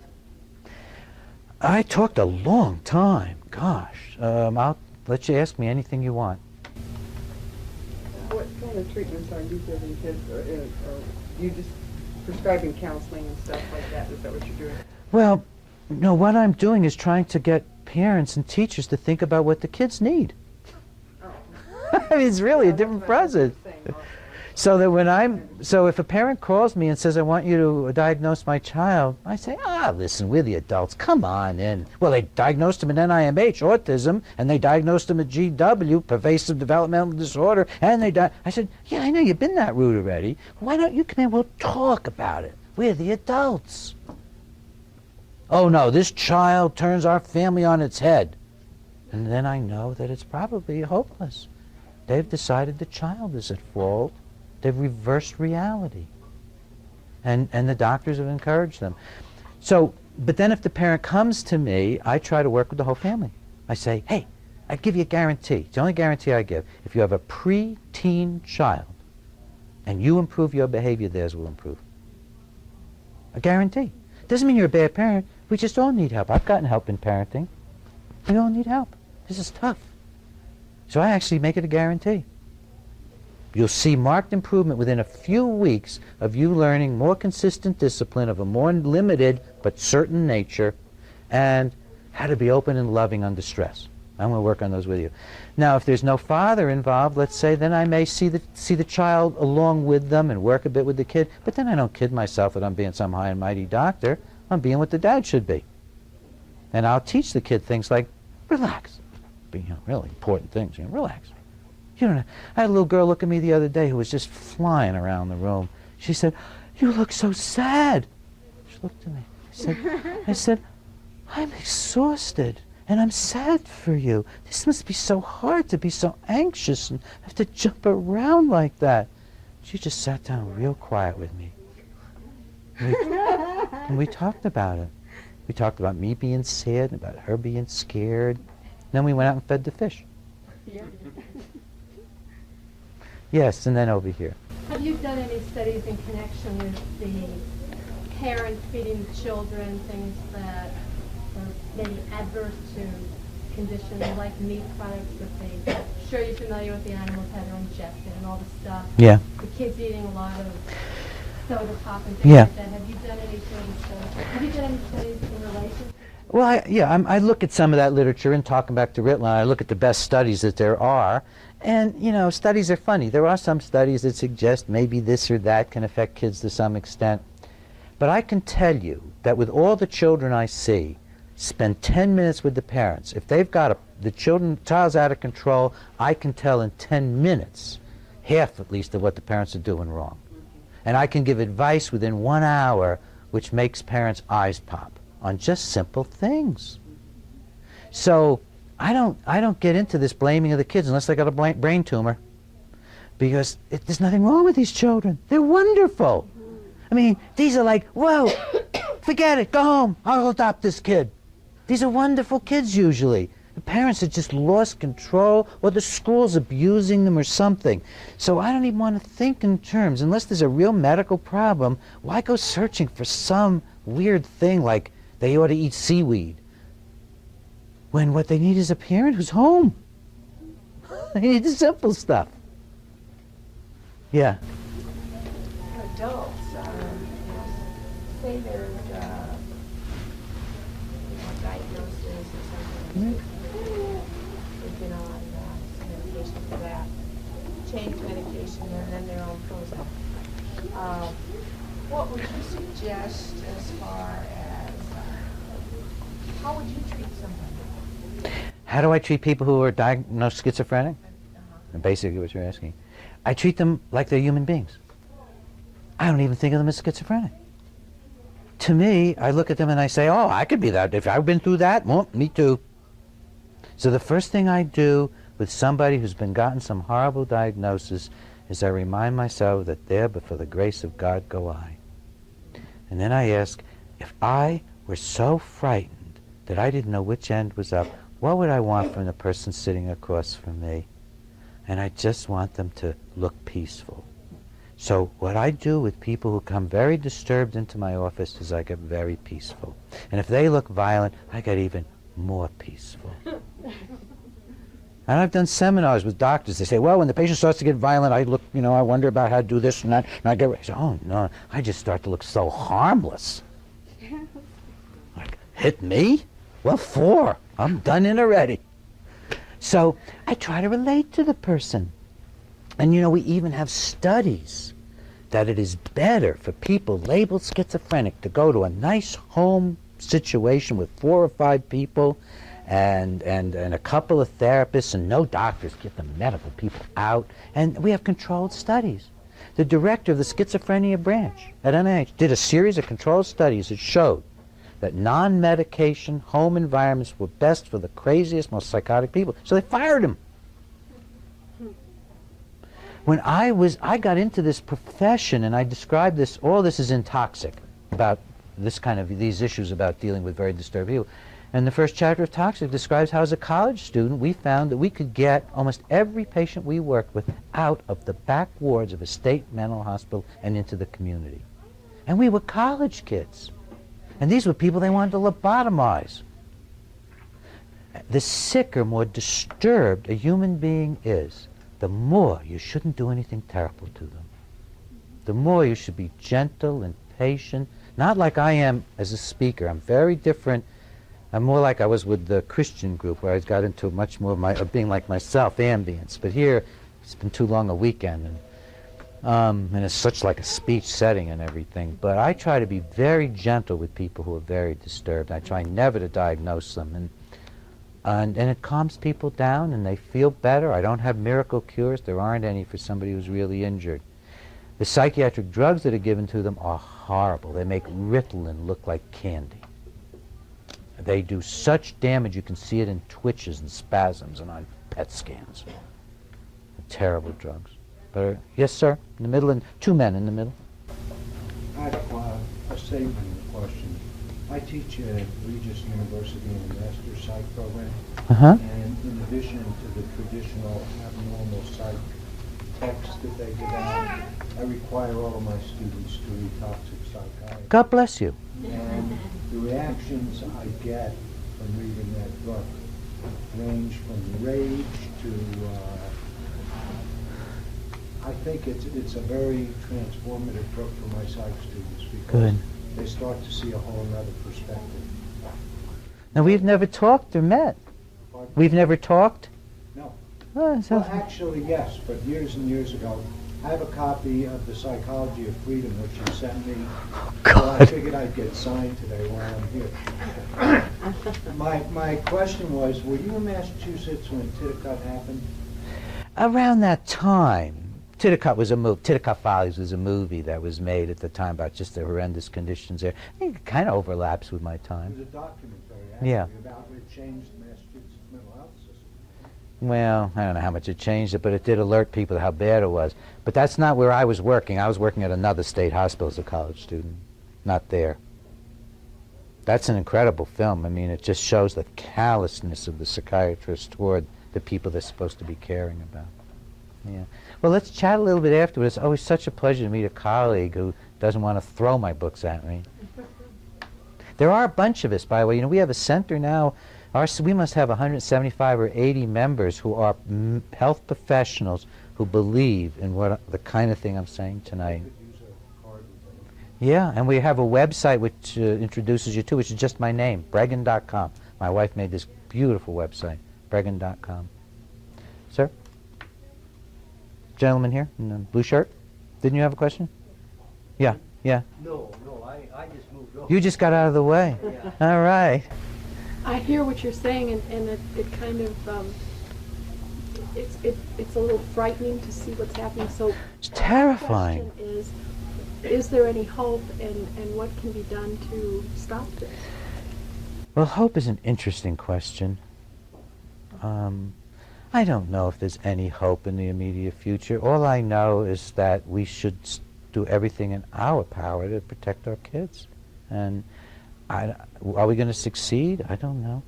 I talked a long time. Gosh. I'll let you ask me anything you want. What kind of treatments are you giving kids? Or you just prescribing counseling and stuff like that? Is that what you're doing? Well, no, what I'm doing is trying to get parents and teachers to think about what the kids need. Oh. I mean, it's really a different process. So that so if a parent calls me and says, I want you to diagnose my child, I say, listen, we're the adults, come on in. Well, they diagnosed him in NIMH, autism, and they diagnosed him at GW, pervasive developmental disorder, and I said, yeah, I know you've been that route already. Why don't you come in, we'll talk about it. We're the adults. Oh no, this child turns our family on its head. And then I know that it's probably hopeless. They've decided the child is at fault. They've reversed reality. And the doctors have encouraged them. So, but then if the parent comes to me, I try to work with the whole family. I say, hey, I give you a guarantee. It's the only guarantee I give. If you have a pre-teen child and you improve your behavior, theirs will improve. A guarantee. Doesn't mean you're a bad parent. We just all need help. I've gotten help in parenting. We all need help. This is tough. So I actually make it a guarantee. You'll see marked improvement within a few weeks of you learning more consistent discipline of a more limited but certain nature, and how to be open and loving under stress. I'm going to work on those with you. Now, if there's no father involved, let's say, then I may see the child along with them and work a bit with the kid, but then I don't kid myself that I'm being some high and mighty doctor. I'm being what the dad should be. And I'll teach the kid things like, relax. Really important things. Relax. You don't know. I had a little girl look at me the other day who was just flying around the room. She said, you look so sad. She looked at me. I said, I'm exhausted and I'm sad for you. This must be so hard to be so anxious and have to jump around like that. She just sat down real quiet with me. And we talked about it. We talked about me being sad, about her being scared. Then we went out and fed the fish. Yeah. Yes, and then over here. Have you done any studies in connection with the parents feeding children things that are maybe adverse to conditions like meat products that they, sure you're familiar with the animals how they're ingested and all the stuff. Yeah. The kids eating a lot of soda pop and things Yeah. like that. Have you done any sort of studies? Have you done any studies in relation? Well, I look at some of that literature, and talking back to Ritalin, I look at the best studies that there are. And, studies are funny. There are some studies that suggest maybe this or that can affect kids to some extent. But I can tell you that with all the children I see, spend 10 minutes with the parents. If they've got the child's out of control, I can tell in 10 minutes, half at least of what the parents are doing wrong. And I can give advice within 1 hour which makes parents' eyes pop on just simple things. So I don't get into this blaming of the kids unless they got a brain tumor, because there's nothing wrong with these children. They're wonderful. I mean, these are like, whoa, forget it, go home, I'll adopt this kid. These are wonderful kids usually. The parents have just lost control, or the school's abusing them or something. So I don't even want to think in terms, unless there's a real medical problem, why go searching for some weird thing like they ought to eat seaweed, when what they need is a parent who's home. They need the simple stuff. Yeah. Adults, say there's diagnosis or something, they've been on some medication for that, change medication, and then they're on Prozac. What would you suggest as far as how would you treat somebody? How do I treat people who are diagnosed schizophrenic? Basically what you're asking. I treat them like they're human beings. I don't even think of them as schizophrenic. To me, I look at them and I say, oh, I could be that. If I've been through that, well, me too. So the first thing I do with somebody who's been gotten some horrible diagnosis is I remind myself that there, but for the grace of God, go I. And then I ask, if I were so frightened that I didn't know which end was up, what would I want from the person sitting across from me? And I just want them to look peaceful. So what I do with people who come very disturbed into my office is I get very peaceful. And if they look violent, I get even more peaceful. And I've done seminars with doctors. They say, well, when the patient starts to get violent, I look, I wonder about how to do this and that. And I get, I say, oh, no, I just start to look so harmless. Like, hit me? What for? I'm done in already. So I try to relate to the person. And we even have studies that it is better for people labeled schizophrenic to go to a nice home situation with 4 or 5 people and a couple of therapists and no doctors, get the medical people out. And we have controlled studies. The director of the schizophrenia branch at NIH did a series of controlled studies that showed that non-medication home environments were best for the craziest, most psychotic people. So they fired him. When I got into this profession and I described this, all this is in Toxic, about these issues about dealing with very disturbed people. And the first chapter of Toxic describes how as a college student we found that we could get almost every patient we worked with out of the back wards of a state mental hospital and into the community. And we were college kids. And these were people they wanted to lobotomize. The sicker, more disturbed a human being is, the more you shouldn't do anything terrible to them. The more you should be gentle and patient, not like I am as a speaker. I'm very different. I'm more like I was with the Christian group, where I got into much more of being like myself, ambience. But here, it's been too long a weekend, and it's such like a speech setting and everything. But I try to be very gentle with people who are very disturbed. I try never to diagnose them, and it calms people down, and they feel better. I don't have miracle cures. There aren't any for somebody who's really injured. The psychiatric drugs that are given to them are horrible. They make Ritalin look like candy. They do such damage, you can see it in twitches and spasms and on PET scans. Terrible drugs. But, yes, sir, in the middle, and 2 men in the middle. I have a statement and a question. I teach at Regis University in the Master Psych program. And in addition to the traditional abnormal psych texts that they give out, I require all of my students to read Toxic Psychiatry. God bless you. And the reactions I get from reading that book range from rage to, I think it's a very transformative book for my psych students because they start to see a whole other perspective. Now, we've never talked or met. Pardon? We've never talked? No. Oh, Well, actually, yes, but years and years ago, I have a copy of The Psychology of Freedom, which you sent me. So I figured I'd get signed today while I'm here. My question was, were you in Massachusetts when Titicut happened? Around that time, Titicut Follies was a movie that was made at the time about just the horrendous conditions there. I think it kind of overlaps with my time. It was a documentary, actually, Yeah. about it changed Massachusetts mental health system. Well, I don't know how much it changed it, but it did alert people how bad it was. But that's not where I was working. I was working at another state hospital as a college student, not there. That's an incredible film. I mean, it just shows the callousness of the psychiatrists toward the people they're supposed to be caring about. Yeah. Well, let's chat a little bit afterwards. It's always such a pleasure to meet a colleague who doesn't want to throw my books at me. There are a bunch of us, by the way. We have a center now. We must have 175 or 80 members who are health professionals who believe in the kind of thing I'm saying tonight. Yeah, and we have a website which introduces you to, which is just my name, Breggin.com. My wife made this beautiful website, Breggin.com. Sir? Gentleman here in the blue shirt? Didn't you have a question? Yeah, yeah. No, I just moved over. You just got out of the way. Yeah. All right. I hear what you're saying, and it kind of, it's a little frightening to see what's happening. So It's terrifying. the question is there any hope, and what can be done to stop this? Well, hope is an interesting question. I don't know if there's any hope in the immediate future. All I know is that we should do everything in our power to protect our kids. And are we going to succeed? I don't know.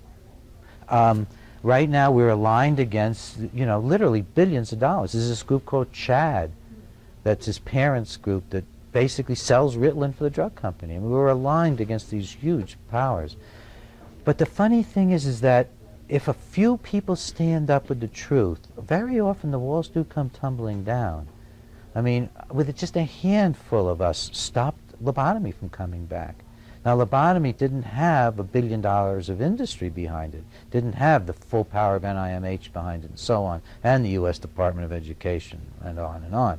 Right now we're aligned against, literally billions of dollars. There's this group called CHAD, that's his parents' group that basically sells Ritalin for the drug company. And we're aligned against these huge powers. But the funny thing is that if a few people stand up with the truth, very often the walls do come tumbling down. I mean, with just a handful of us stopped lobotomy from coming back. Now, lobotomy didn't have $1 billion of industry behind it, didn't have the full power of NIMH behind it, and so on, and the U.S. Department of Education, and on and on.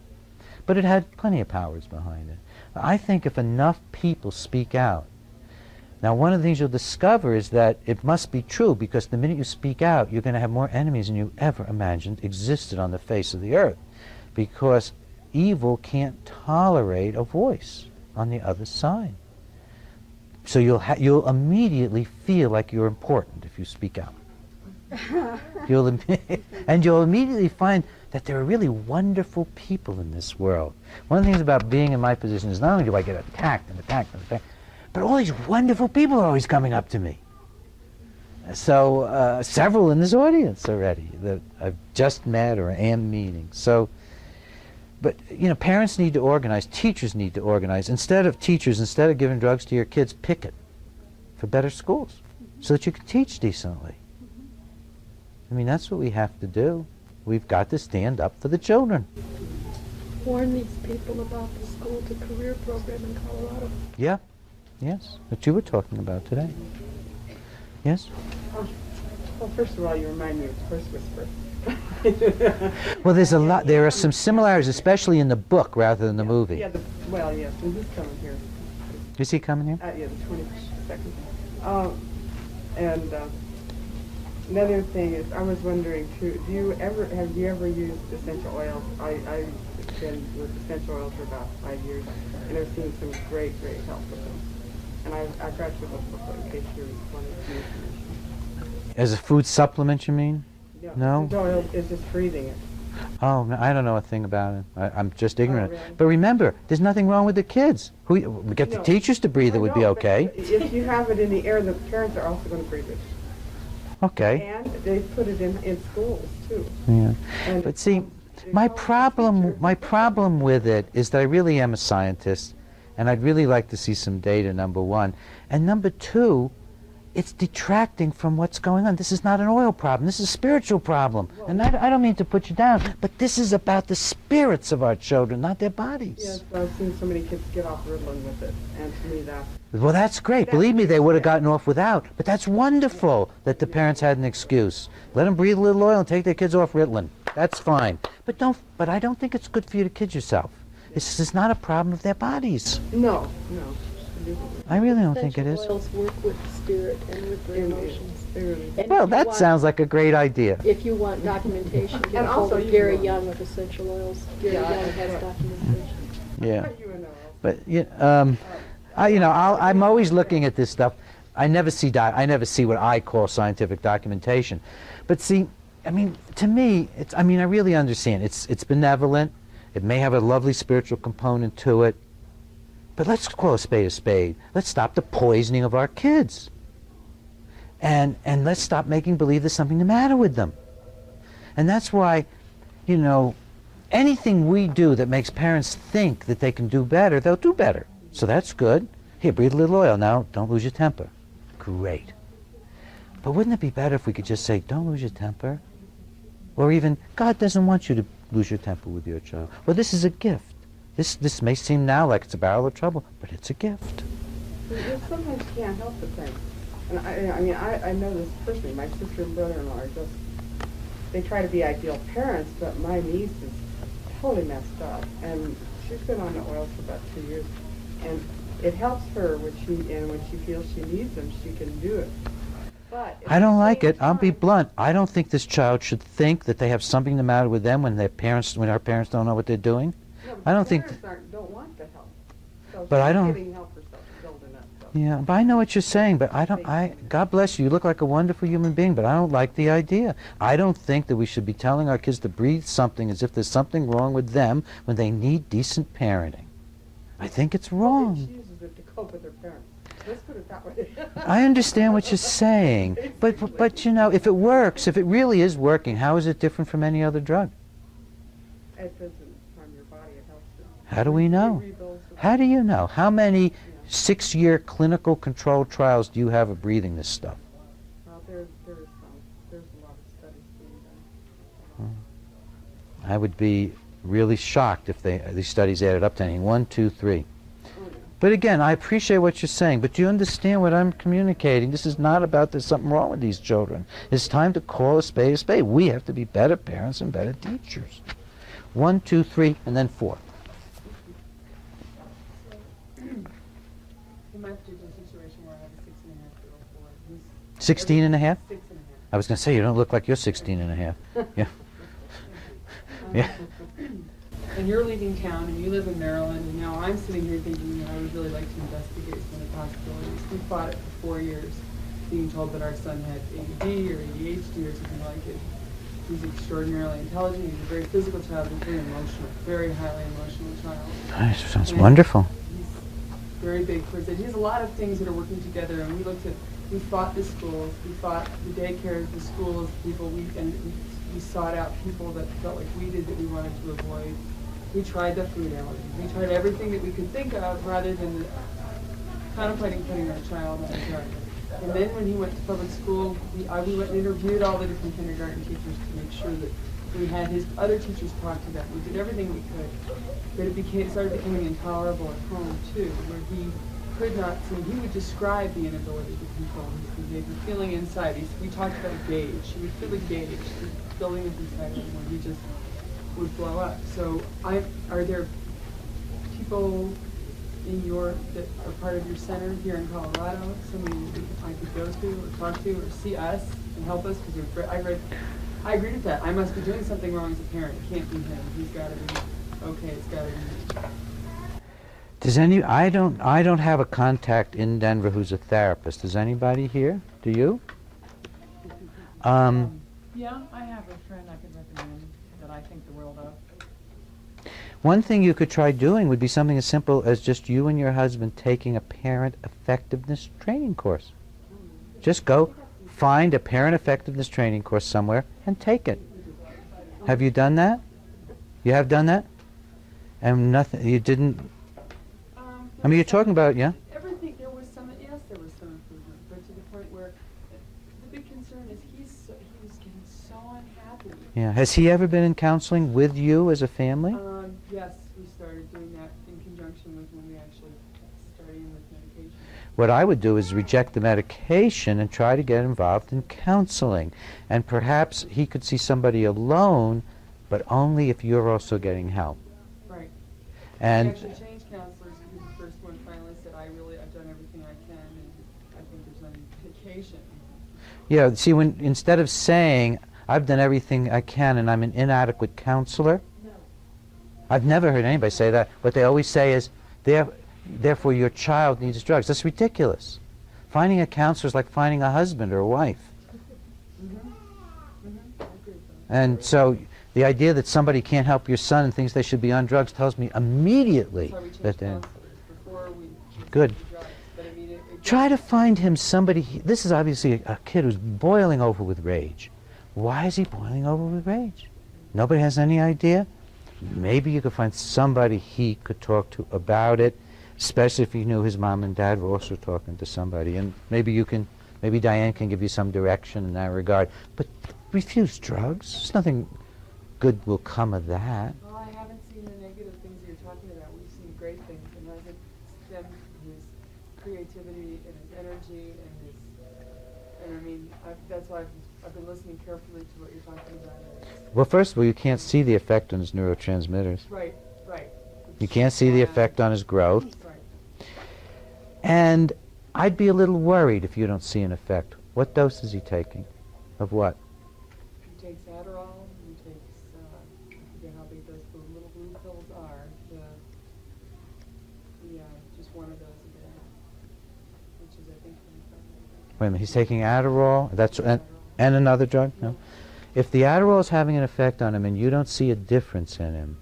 But it had plenty of powers behind it. I think if enough people speak out. Now, one of the things you'll discover is that it must be true, because the minute you speak out, you're going to have more enemies than you ever imagined existed on the face of the earth, because evil can't tolerate a voice on the other side. So you'll immediately feel like you're important if you speak out. And you'll immediately find that there are really wonderful people in this world. One of the things about being in my position is not only do I get attacked and attacked and attacked, but all these wonderful people are always coming up to me. So several in this audience already that I've just met or am meeting. So, but parents need to organize, teachers need to organize. Instead of giving drugs to your kids, picket for better schools so that you can teach decently. I mean, that's what we have to do. We've got to stand up for the children. Warn these people about the school to career program in Colorado. Yeah. Yes, what you were talking about today. Yes? Well, first of all, you remind me of Horse Whisperer. Well, there are some similarities, especially in the book rather than the movie. Yeah, yes, and he's coming here. Is he coming here? Yeah, the 22nd. And another thing is, I was wondering too, have you ever used essential oils? I've been with essential oils for about 5 years, and I've seen some great help with them. And I brought you a book in case you wanted some information. As a food supplement, you mean? No? Essential oil is just breathing it. Oh, no, I don't know a thing about it. I'm just ignorant. Really? But remember, there's nothing wrong with the kids. We get the teachers to breathe, it would be okay. If you have it in the air, the parents are also going to breathe it. Okay. And they put it in schools, too. Yeah. And But see, my problem with it is that I really am a scientist, and I'd really like to see some data, number one. And number two, it's detracting from what's going on. This is not an oil problem. This is a spiritual problem. And I don't mean to put you down, but this is about the spirits of our children, not their bodies. Yes, I've seen so many kids get off Ritalin with it, and to me that... Well, that's great. Believe me, they would have gotten off without. But that's wonderful that the parents had an excuse. Let them breathe a little oil and take their kids off Ritalin. That's fine. But I don't think it's good for you to kid yourself. This is not a problem of their bodies. No. I really don't think it is. Essential oils work with the spirit and with the emotions. And Well, if you that want- sounds like a great idea. If you want documentation, get And a hold also of you Gary know- Young with essential oils. Gary Yeah, Young that's has right. documentation. Yeah. You know. But I'm always looking at this stuff. I never see what I call scientific documentation. But see, I mean, to me, I really understand. It's benevolent. It may have a lovely spiritual component to it. But let's call a spade a spade. Let's stop the poisoning of our kids. And let's stop making believe there's something the matter with them. And that's why, anything we do that makes parents think that they can do better, they'll do better. So that's good. Here, breathe a little oil. Now, don't lose your temper. Great. But wouldn't it be better if we could just say, don't lose your temper? Or even, God doesn't want you to lose your temper with your child. Well, this is a gift. This may seem now like it's a barrel of trouble, but it's a gift. Sometimes you can't help the thing. And I mean, I know this personally. My sister and brother-in-law are just, they try to be ideal parents, but my niece is totally messed up. And she's been on the oils for about 2 years. And it helps her when she feels she needs them, she can do it. But I don't like it. I'll be blunt. I don't think this child should think that they have something the matter with them when our parents don't know what they're doing. No, I don't think. Parents don't want the help. So But she's I don't. getting help herself, building up stuff. Yeah, but I know what you're saying, but God bless you, you look like a wonderful human being, but I don't like the idea. I don't think that we should be telling our kids to breathe something as if there's something wrong with them when they need decent parenting. I think it's wrong. She uses it to cope with her parents. Let's put it that way. I understand what you're saying, but you know, if it works, if it really is working, how is it different from any other drug? It doesn't harm your body, it helps you. How do we know? How do you know? How many 6-year clinical control trials do you have of breathing this stuff? Well, there's some. There's a lot of studies being done. I would be really shocked if these studies added up to anything. 1, 2, 3. But again, I appreciate what you're saying, but do you understand what I'm communicating? This is not about there's something wrong with these children. It's time to call a spade a spade. We have to be better parents and better teachers. 1, 2, 3, and then 4. In my particular situation where I have a 6-and-a-half-year-old boy, who's 16 and a half? 6 and I was going to say, you don't look like you're 16 and a half. Yeah. Yeah. And you're leaving town and you live in Maryland, and now I'm sitting here thinking I would really like to investigate some of the possibilities. We fought it for 4 years, being told that our son had ADD or ADHD or something like it. He's extraordinarily intelligent. He's a very physical child, but very emotional, very highly emotional child. Nice, sounds And wonderful. He's very big towards it. He has a lot of things that are working together, and we fought the schools, we fought the daycares, the schools, people, we sought out people that felt like we did that we wanted to avoid. We tried the food allergies. We tried everything that we could think of rather than contemplating putting our child on a drug. And then when he went to public school, we went and interviewed all the different kindergarten teachers to make sure that we had his other teachers talk to them. We did everything we could. But it started becoming intolerable at home, too, where he could not see. He would describe the inability to control his behavior, feeling inside. We talked about a gauge. He would feel a gauge, building up inside him where he just would blow up. So are there people that are part of your center here in Colorado, somebody I could go to or talk to or see us and help us? Because I agree with that. I must be doing something wrong as a parent. It can't be him. He's got to be okay. It's got to be me. Does I don't have a contact in Denver who's a therapist. Does anybody here? Do you? Yeah, I have a friend I could recommend that I think the world of. One thing you could try doing would be something as simple as just you and your husband taking a parent effectiveness training course. Just go find a parent effectiveness training course somewhere and take it. Have you done that? You have done that? And nothing, you didn't, I mean, you're talking about, yeah? Everything, there was some improvement, but to the point where the big concern is he was getting so unhappy. Yeah. Has he ever been in counseling with you as a family? Yes, we started doing that in conjunction with when we actually started in with medication. What I would do is reject the medication and try to get involved in counseling. And perhaps he could see somebody alone, but only if you're also getting help. Right. And we actually changed counselors. He was the first one finally said, I've done everything I can, and I think there's any medication. yeah, see, instead of saying, I've done everything I can and I'm an inadequate counselor, I've never heard anybody say that. What they always say is, therefore your child needs drugs. That's ridiculous. Finding a counselor is like finding a husband or a wife. And so the idea that somebody can't help your son and thinks they should be on drugs tells me immediately that they're good. Try to find him somebody. This is obviously a kid who's boiling over with rage. Why is he boiling over with rage? Nobody has any idea? Maybe you could find somebody he could talk to about it, especially if he knew his mom and dad were also talking to somebody. And maybe Diane can give you some direction in that regard. But refuse drugs. There's nothing good will come of that. Well, I haven't seen the negative things you're talking about and has it stemmed from his creativity and his energy and his, and I mean, that's why I've been listening carefully to what you're talking about. Well, first of all, you can't see the effect on his neurotransmitters. Right, right. You can't see the effect on his growth. Right. And I'd be a little worried if you don't see an effect. What dose is he taking? Of what? He takes Adderall, he takes, I forget how big those little blue pills are. Just one of those a day, which is, I think, 25. Wait a minute, he's taking Adderall? And another drug? No. If the Adderall is having an effect on him and you don't see a difference in him,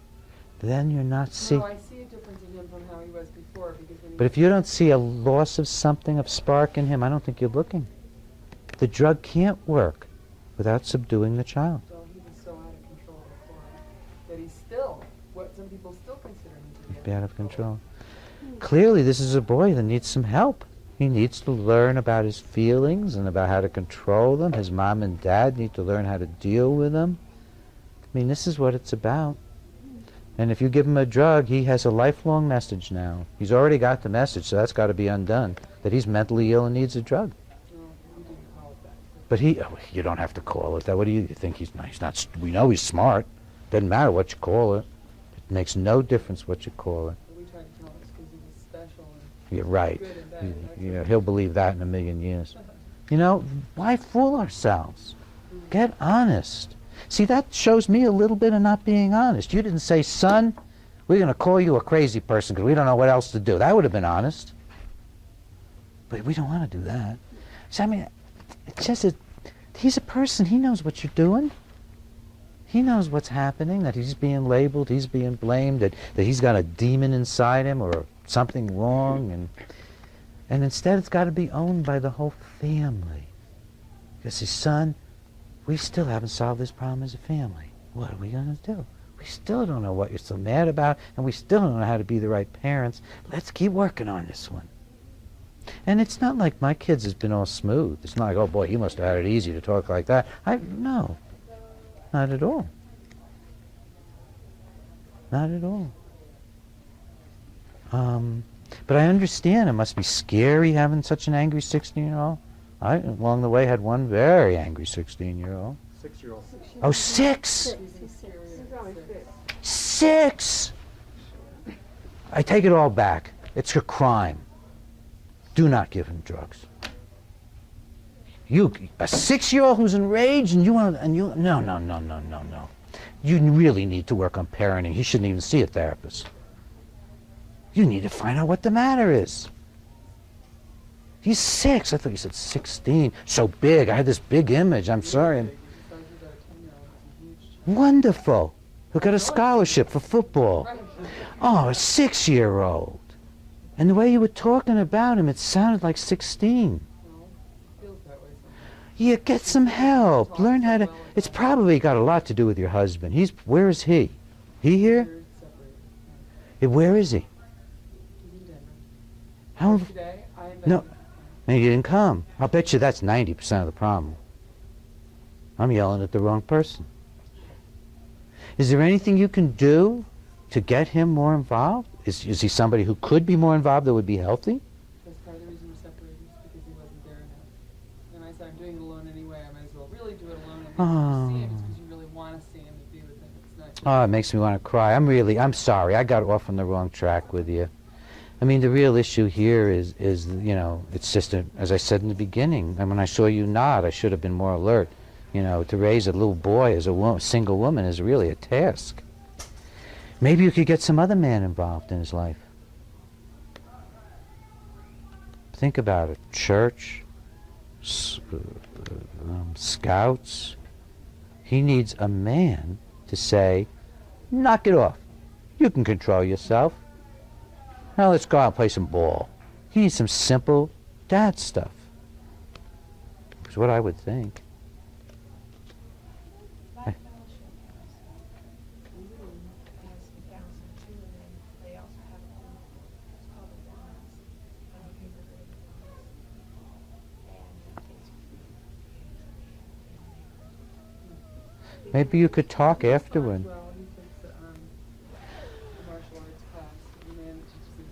then you're not seeing... No, I see a difference in him from how he was before, because when he... But if you don't see a loss of something, of spark in him, I don't think you're looking. The drug can't work without subduing the child. Well, he was so out of control before that he's still, what some people still consider him to be Out of control. Clearly, this is a boy that needs some help. He needs to learn about his feelings and about how to control them. His mom and dad need to learn how to deal with them. I mean, this is what it's about. And if you give him a drug, he has a lifelong message now. He's already got the message, so that's got to be undone, that he's mentally ill and needs a drug. No, we didn't call it that. But you don't have to call it that. What do you think? He's not, we know he's smart. Doesn't matter what you call it. It makes no difference what you call it. We tried to tell him it's because he was special and You're right. good and bad. Yeah, he'll believe that in a million years. You know, why fool ourselves? Get honest. See, that shows me a little bit of not being honest. You didn't say, son, we're going to call you a crazy person because we don't know what else to do. That would have been honest. But we don't want to do that. So, I mean, it's just that he's a person. He knows what you're doing. He knows what's happening, that he's being labeled, he's being blamed, that he's got a demon inside him or something wrong. And instead it's got to be owned by the whole family. Because his son, we still haven't solved this problem as a family. What are we going to do? We still don't know what you're so mad about, and we still don't know how to be the right parents. Let's keep working on this one. And it's not like my kids has been all smooth. It's not like, oh boy, he must have had it easy to talk like that. No, not at all. Not at all. But I understand it must be scary having such an angry 16-year-old. I, along the way, had one very angry 16-year-old. 6-year-old. Oh, 6! He's only 6. 6! I take it all back. It's a crime. Do not give him drugs. You, a 6-year-old who's enraged, and you want, no. You really need to work on parenting. He shouldn't even see a therapist. You need to find out what the matter is. He's 6. I thought you said 16. So big. I had this big image. I'm sorry. Wonderful. Who got a scholarship for football. Oh, a 6-year-old. And the way you were talking about him, it sounded like 16. Yeah, get some help. Learn how to... It's probably got a lot to do with your husband. Where is he? He here? Where is he? How? No. And he didn't come. I'll bet you that's 90% of the problem. I'm yelling at the wrong person. Is there anything you can do to get him more involved? Is he somebody who could be more involved that would be healthy? That's part of the reason we're separated, is because he wasn't there enough. And I said, I'm doing it alone anyway. I might as well really do it alone. And see him, it's because you really want to see him and be with him. It's not. Oh, it makes me want to cry. I'm sorry. I got off on the wrong track with you. I mean, the real issue here is you know, it's just, as I said in the beginning, and when I saw you nod, I should have been more alert. You know, to raise a little boy as a single woman is really a task. Maybe you could get some other man involved in his life. Think about it. Church, scouts. He needs a man to say, knock it off. You can control yourself. Now let's go out and play some ball. He needs some simple dad stuff. Is what I would think. Maybe you could talk afterward. Well, he takes a martial arts class, and then teaches him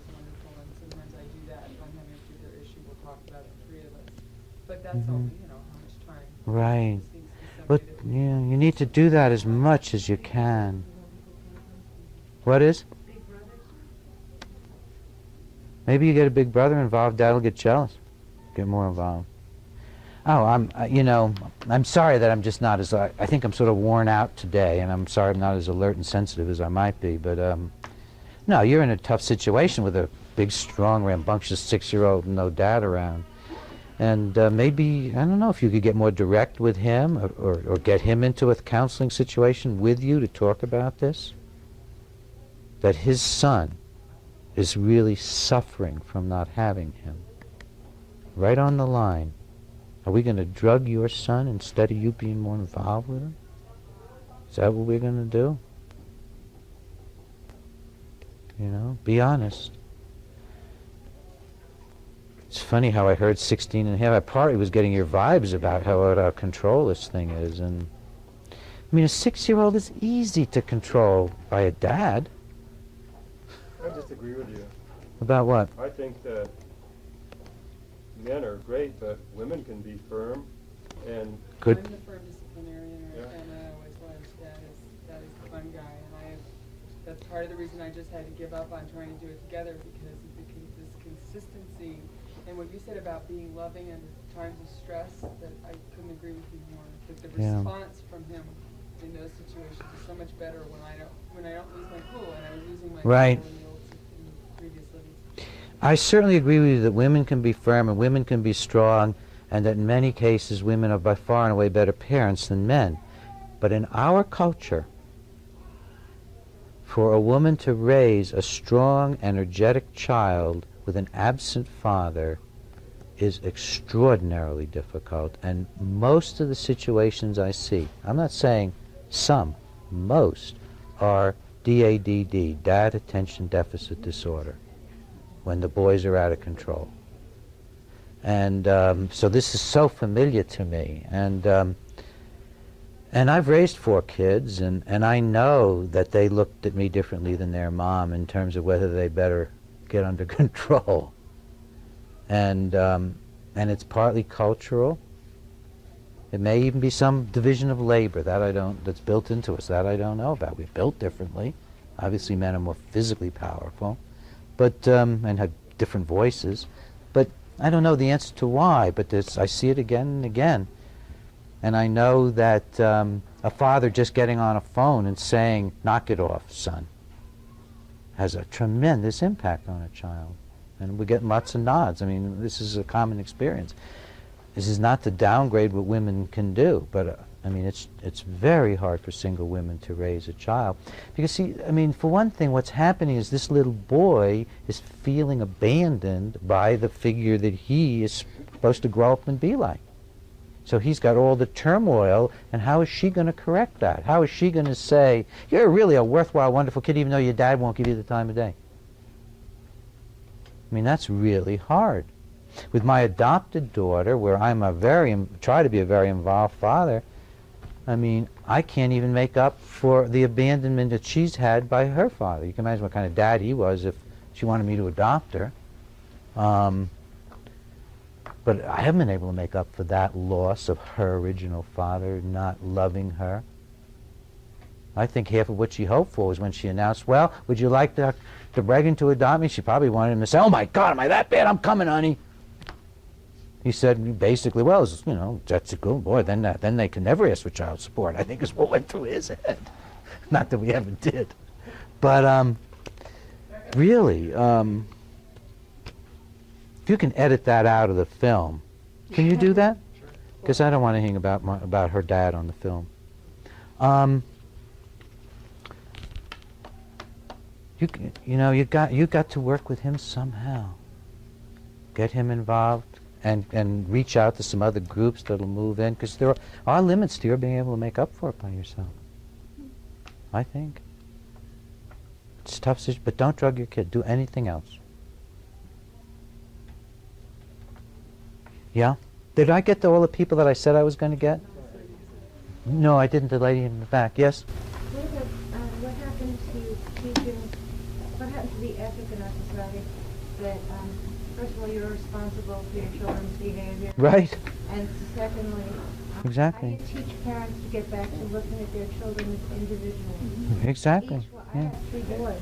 But that's only, you know, how much time. Right. Just needs to be But somebody that- yeah, you need to do that as much as you can. What is? Maybe you get a big brother involved, Dad will get jealous, get more involved. Oh, you know, I'm sorry that I'm just not as, I think I'm sort of worn out today, and I'm sorry I'm not as alert and sensitive as I might be, but no, you're in a tough situation with a big, strong, rambunctious 6-year-old with no dad around. And maybe, I don't know, if you could get more direct with him or get him into a counseling situation with you to talk about this, that his son is really suffering from not having him. Right on the line. Are we going to drug your son instead of you being more involved with him? Is that what we're going to do? You know, be honest. It's funny how I heard 16 and a half. I partly was getting your vibes about how out of control this thing is. And I mean, a 6-year-old is easy to control by a dad. I disagree with you. About what? I think that men are great, but women can be firm and Good. I'm the firm disciplinarian, Yeah. and I always was. That is the fun guy, and that's part of the reason I just had to give up on trying to do it together, because of this consistency. And what you said about being loving under times of stress, that I couldn't agree with you more. That the Yeah. response from him in those situations is so much better when I don't lose my cool, and I was losing my Right. cool in the previous living. I certainly agree with you that women can be firm and women can be strong, and that in many cases women are by far and away better parents than men. But in our culture, for a woman to raise a strong, energetic child with an absent father is extraordinarily difficult. And most of the situations I see, I'm not saying some, most, are DADD, Dad Attention Deficit Disorder, when the boys are out of control. And so this is so familiar to me. And I've raised 4 kids, and I know that they looked at me differently than their mom in terms of whether they better get under control. And it's partly cultural. It may even be some division of labor that's built into us, that I don't know about. We're built differently. Obviously men are more physically powerful, but and have different voices. But I don't know the answer to why, but I see it again and again. And I know that a father just getting on a phone and saying, "Knock it off, son," has a tremendous impact on a child. And we're getting lots of nods. I mean, this is a common experience. This is not to downgrade what women can do, but I mean, it's very hard for single women to raise a child. Because see, I mean, for one thing, what's happening is this little boy is feeling abandoned by the figure that he is supposed to grow up and be like. So he's got all the turmoil, and how is she going to correct that? How is she going to say, "You're really a worthwhile, wonderful kid, even though your dad won't give you the time of day"? I mean, that's really hard. With my adopted daughter, where I'm try to be a very involved father, I mean, I can't even make up for the abandonment that she's had by her father. You can imagine what kind of dad he was if she wanted me to adopt her. But I haven't been able to make up for that loss of her original father not loving her. I think half of what she hoped for was when she announced, "Well, would you like Dr. Breggin to adopt me?" She probably wanted him to say, "Oh my God, am I that bad? I'm coming, honey." He said basically, "Well, you know, that's a good boy. Then they can never ask for child support," I think is what went through his head. Not that we ever did. But really, if you can edit that out of the film, can you do that? Because I don't want anything about her dad on the film. You got to work with him somehow. Get him involved and reach out to some other groups that'll move in, because there are limits to your being able to make up for it by yourself. I think. It's a tough situation, but don't drug your kid. Do anything else. Yeah? Did I get to all the people that I said I was going to get? No, I didn't. The lady in the back. Yes? What happened to teaching, what happened to the ethic in our society that, first of all, you're responsible for your children's behavior. Right. And secondly, Exactly. how do you teach parents to get back to looking at their children as individuals? Exactly. I Yeah. have 3 boys,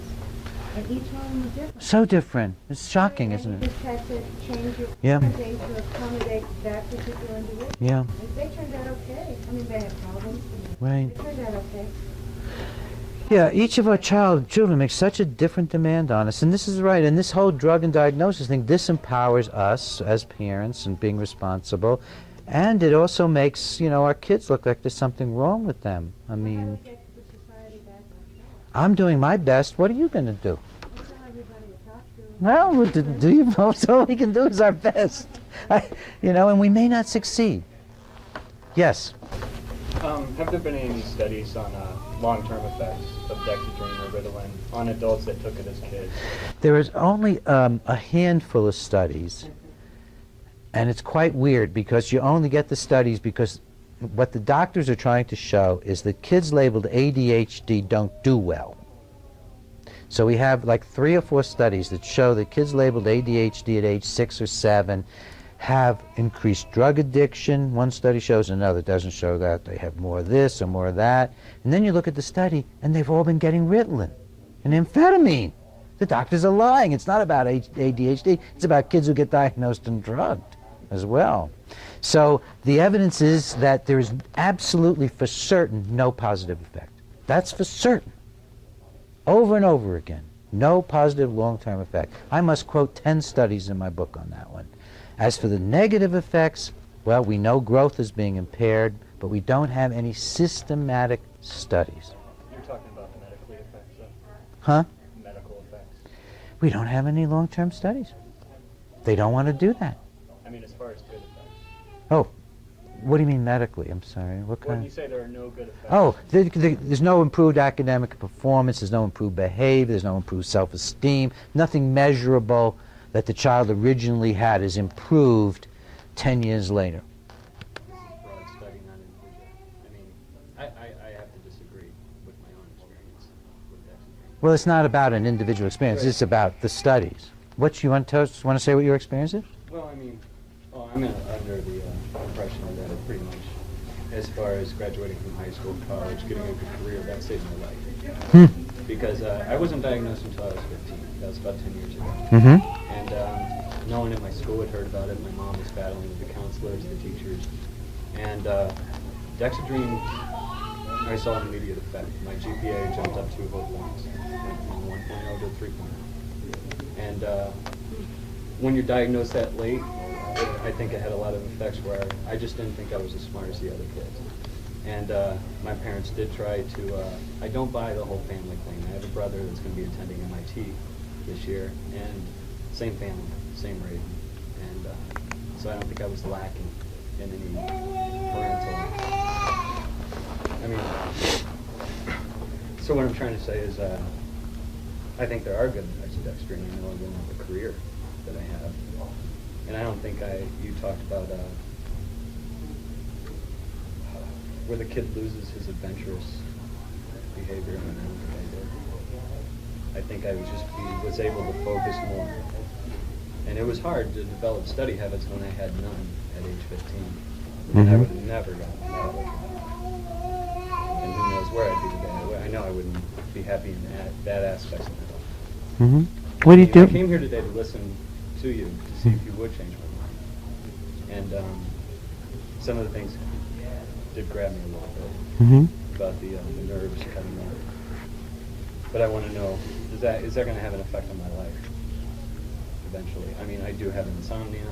and each one of them was different. So different. It's shocking, isn't And it? you just had to change your Yeah. parenting to accommodate that particular individual. Yeah. And they turned out okay. I mean, they had problems. Right. They turned out okay. Yeah, each of our children makes such a different demand on us, and this is right. And this whole drug and diagnosis thing, this empowers us as parents and being responsible, and it also makes, you know, our kids look like there's something wrong with them. I mean, I'm doing my best. What are you going to do? Well, do you know? So all we can do is our best, you know, and we may not succeed. Yes. Have there been any studies on long-term effects of Dexedrine or Ritalin on adults that took it as kids? There is only a handful of studies, and it's quite weird because you only get the studies because what the doctors are trying to show is that kids labeled ADHD don't do well. So we have like 3 or 4 studies that show that kids labeled ADHD at age 6 or 7 have increased drug addiction. One study shows, another doesn't show that. They have more of this or more of that. And then you look at the study, and they've all been getting Ritalin and amphetamine. The doctors are lying. It's not about ADHD. It's about kids who get diagnosed and drugged as well. So the evidence is that there is absolutely for certain no positive effect. That's for certain. Over and over again. No positive long-term effect. I must quote 10 studies in my book on that one. As for the negative effects, well, we know growth is being impaired, but we don't have any systematic studies. You're talking about the medically effects, though? Huh? Medical effects. We don't have any long-term studies. They don't want to do that. I mean, as far as good effects. Oh, what do you mean medically? I'm sorry. What When kind? you say there are no good effects. Oh, there's no improved academic performance, there's no improved behavior, there's no improved self-esteem, nothing measurable that the child originally had is improved 10 years later. Broad study, not individual. I mean, I have to disagree with my own experience with Dexedrine. Well, it's not about an individual experience, it's about the studies. What you want to say what your experience is? Well, I mean, I'm under the impression that it pretty much, as far as graduating from high school, college, getting a good career, that saved my life. Because I wasn't diagnosed until I was 15. That was about 10 years ago. And no one at my school had heard about it. My mom was battling with the counselors, the teachers. And Dexedrine, I saw an immediate effect. My GPA jumped up 2 whole points, went from 1.0 to 3.0. And when you're diagnosed that late, I think it had a lot of effects where I just didn't think I was as smart as the other kids. And my parents did try to, I don't buy the whole family thing. I have a brother that's going to be attending MIT this year, and same family, same rating. And so I don't think I was lacking in any parental, I mean, so what I'm trying to say is I think there are good effects of Dexedrine. I know I wouldn't have the career that I have. And I don't think you talked about where the kid loses his adventurous behavior, and I don't think I did. I think I was able to focus more. And it was hard to develop study habits when I had none at age 15. I would have never gotten that. And who knows where I'd be today. I know I wouldn't be happy in that aspect of my life. What do you do? I came here today to listen to you to see if you would change my mind. And some of the things did grab me a little bit about the nerves cutting off. But I want to know, is that going to have an effect on my life eventually? I mean, I do have insomnia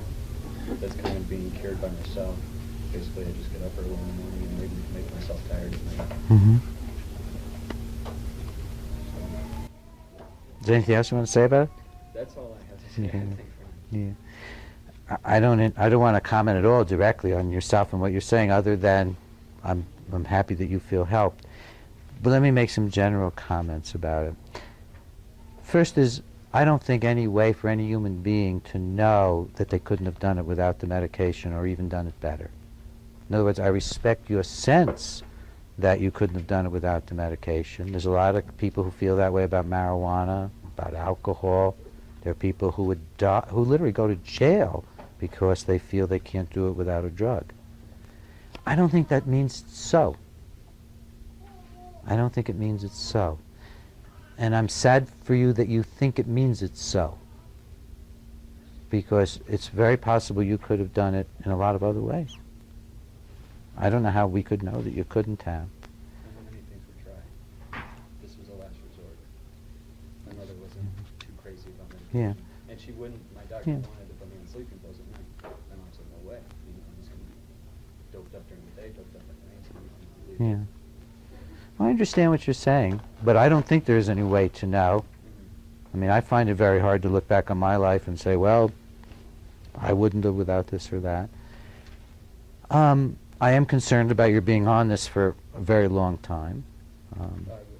that's kind of being cured by myself. Basically, I just get up early in the morning and maybe make myself tired at night. Is there anything else you want to say about it? That's all I have to say. I think. Yeah. I don't want to comment at all directly on yourself and what you're saying, other than I'm happy that you feel helped. But let me make some general comments about it. First is, I don't think any way for any human being to know that they couldn't have done it without the medication or even done it better. In other words, I respect your sense that you couldn't have done it without the medication. There's a lot of people who feel that way about marijuana, about alcohol, There are people who would die, who literally go to jail because they feel they can't do it without a drug. I don't think that means so. I don't think it means it's so. And I'm sad for you that you think it means it's so, because it's very possible you could have done it in a lot of other ways. I don't know how we could know that you couldn't have. And then many things were tried. This was a last resort. My mother wasn't too crazy about medication. Yeah. And she wouldn't, my doctor Yeah. wanted to put me on sleeping pills at night. My mom said, no way. You know, I'm just going to be doped up during the day, doped up at night. So you know, Yeah. I understand what you're saying, but I don't think there's any way to know. I mean, I find it very hard to look back on my life and say, well, I wouldn't have without this or that. I am concerned about your being on this for a very long time,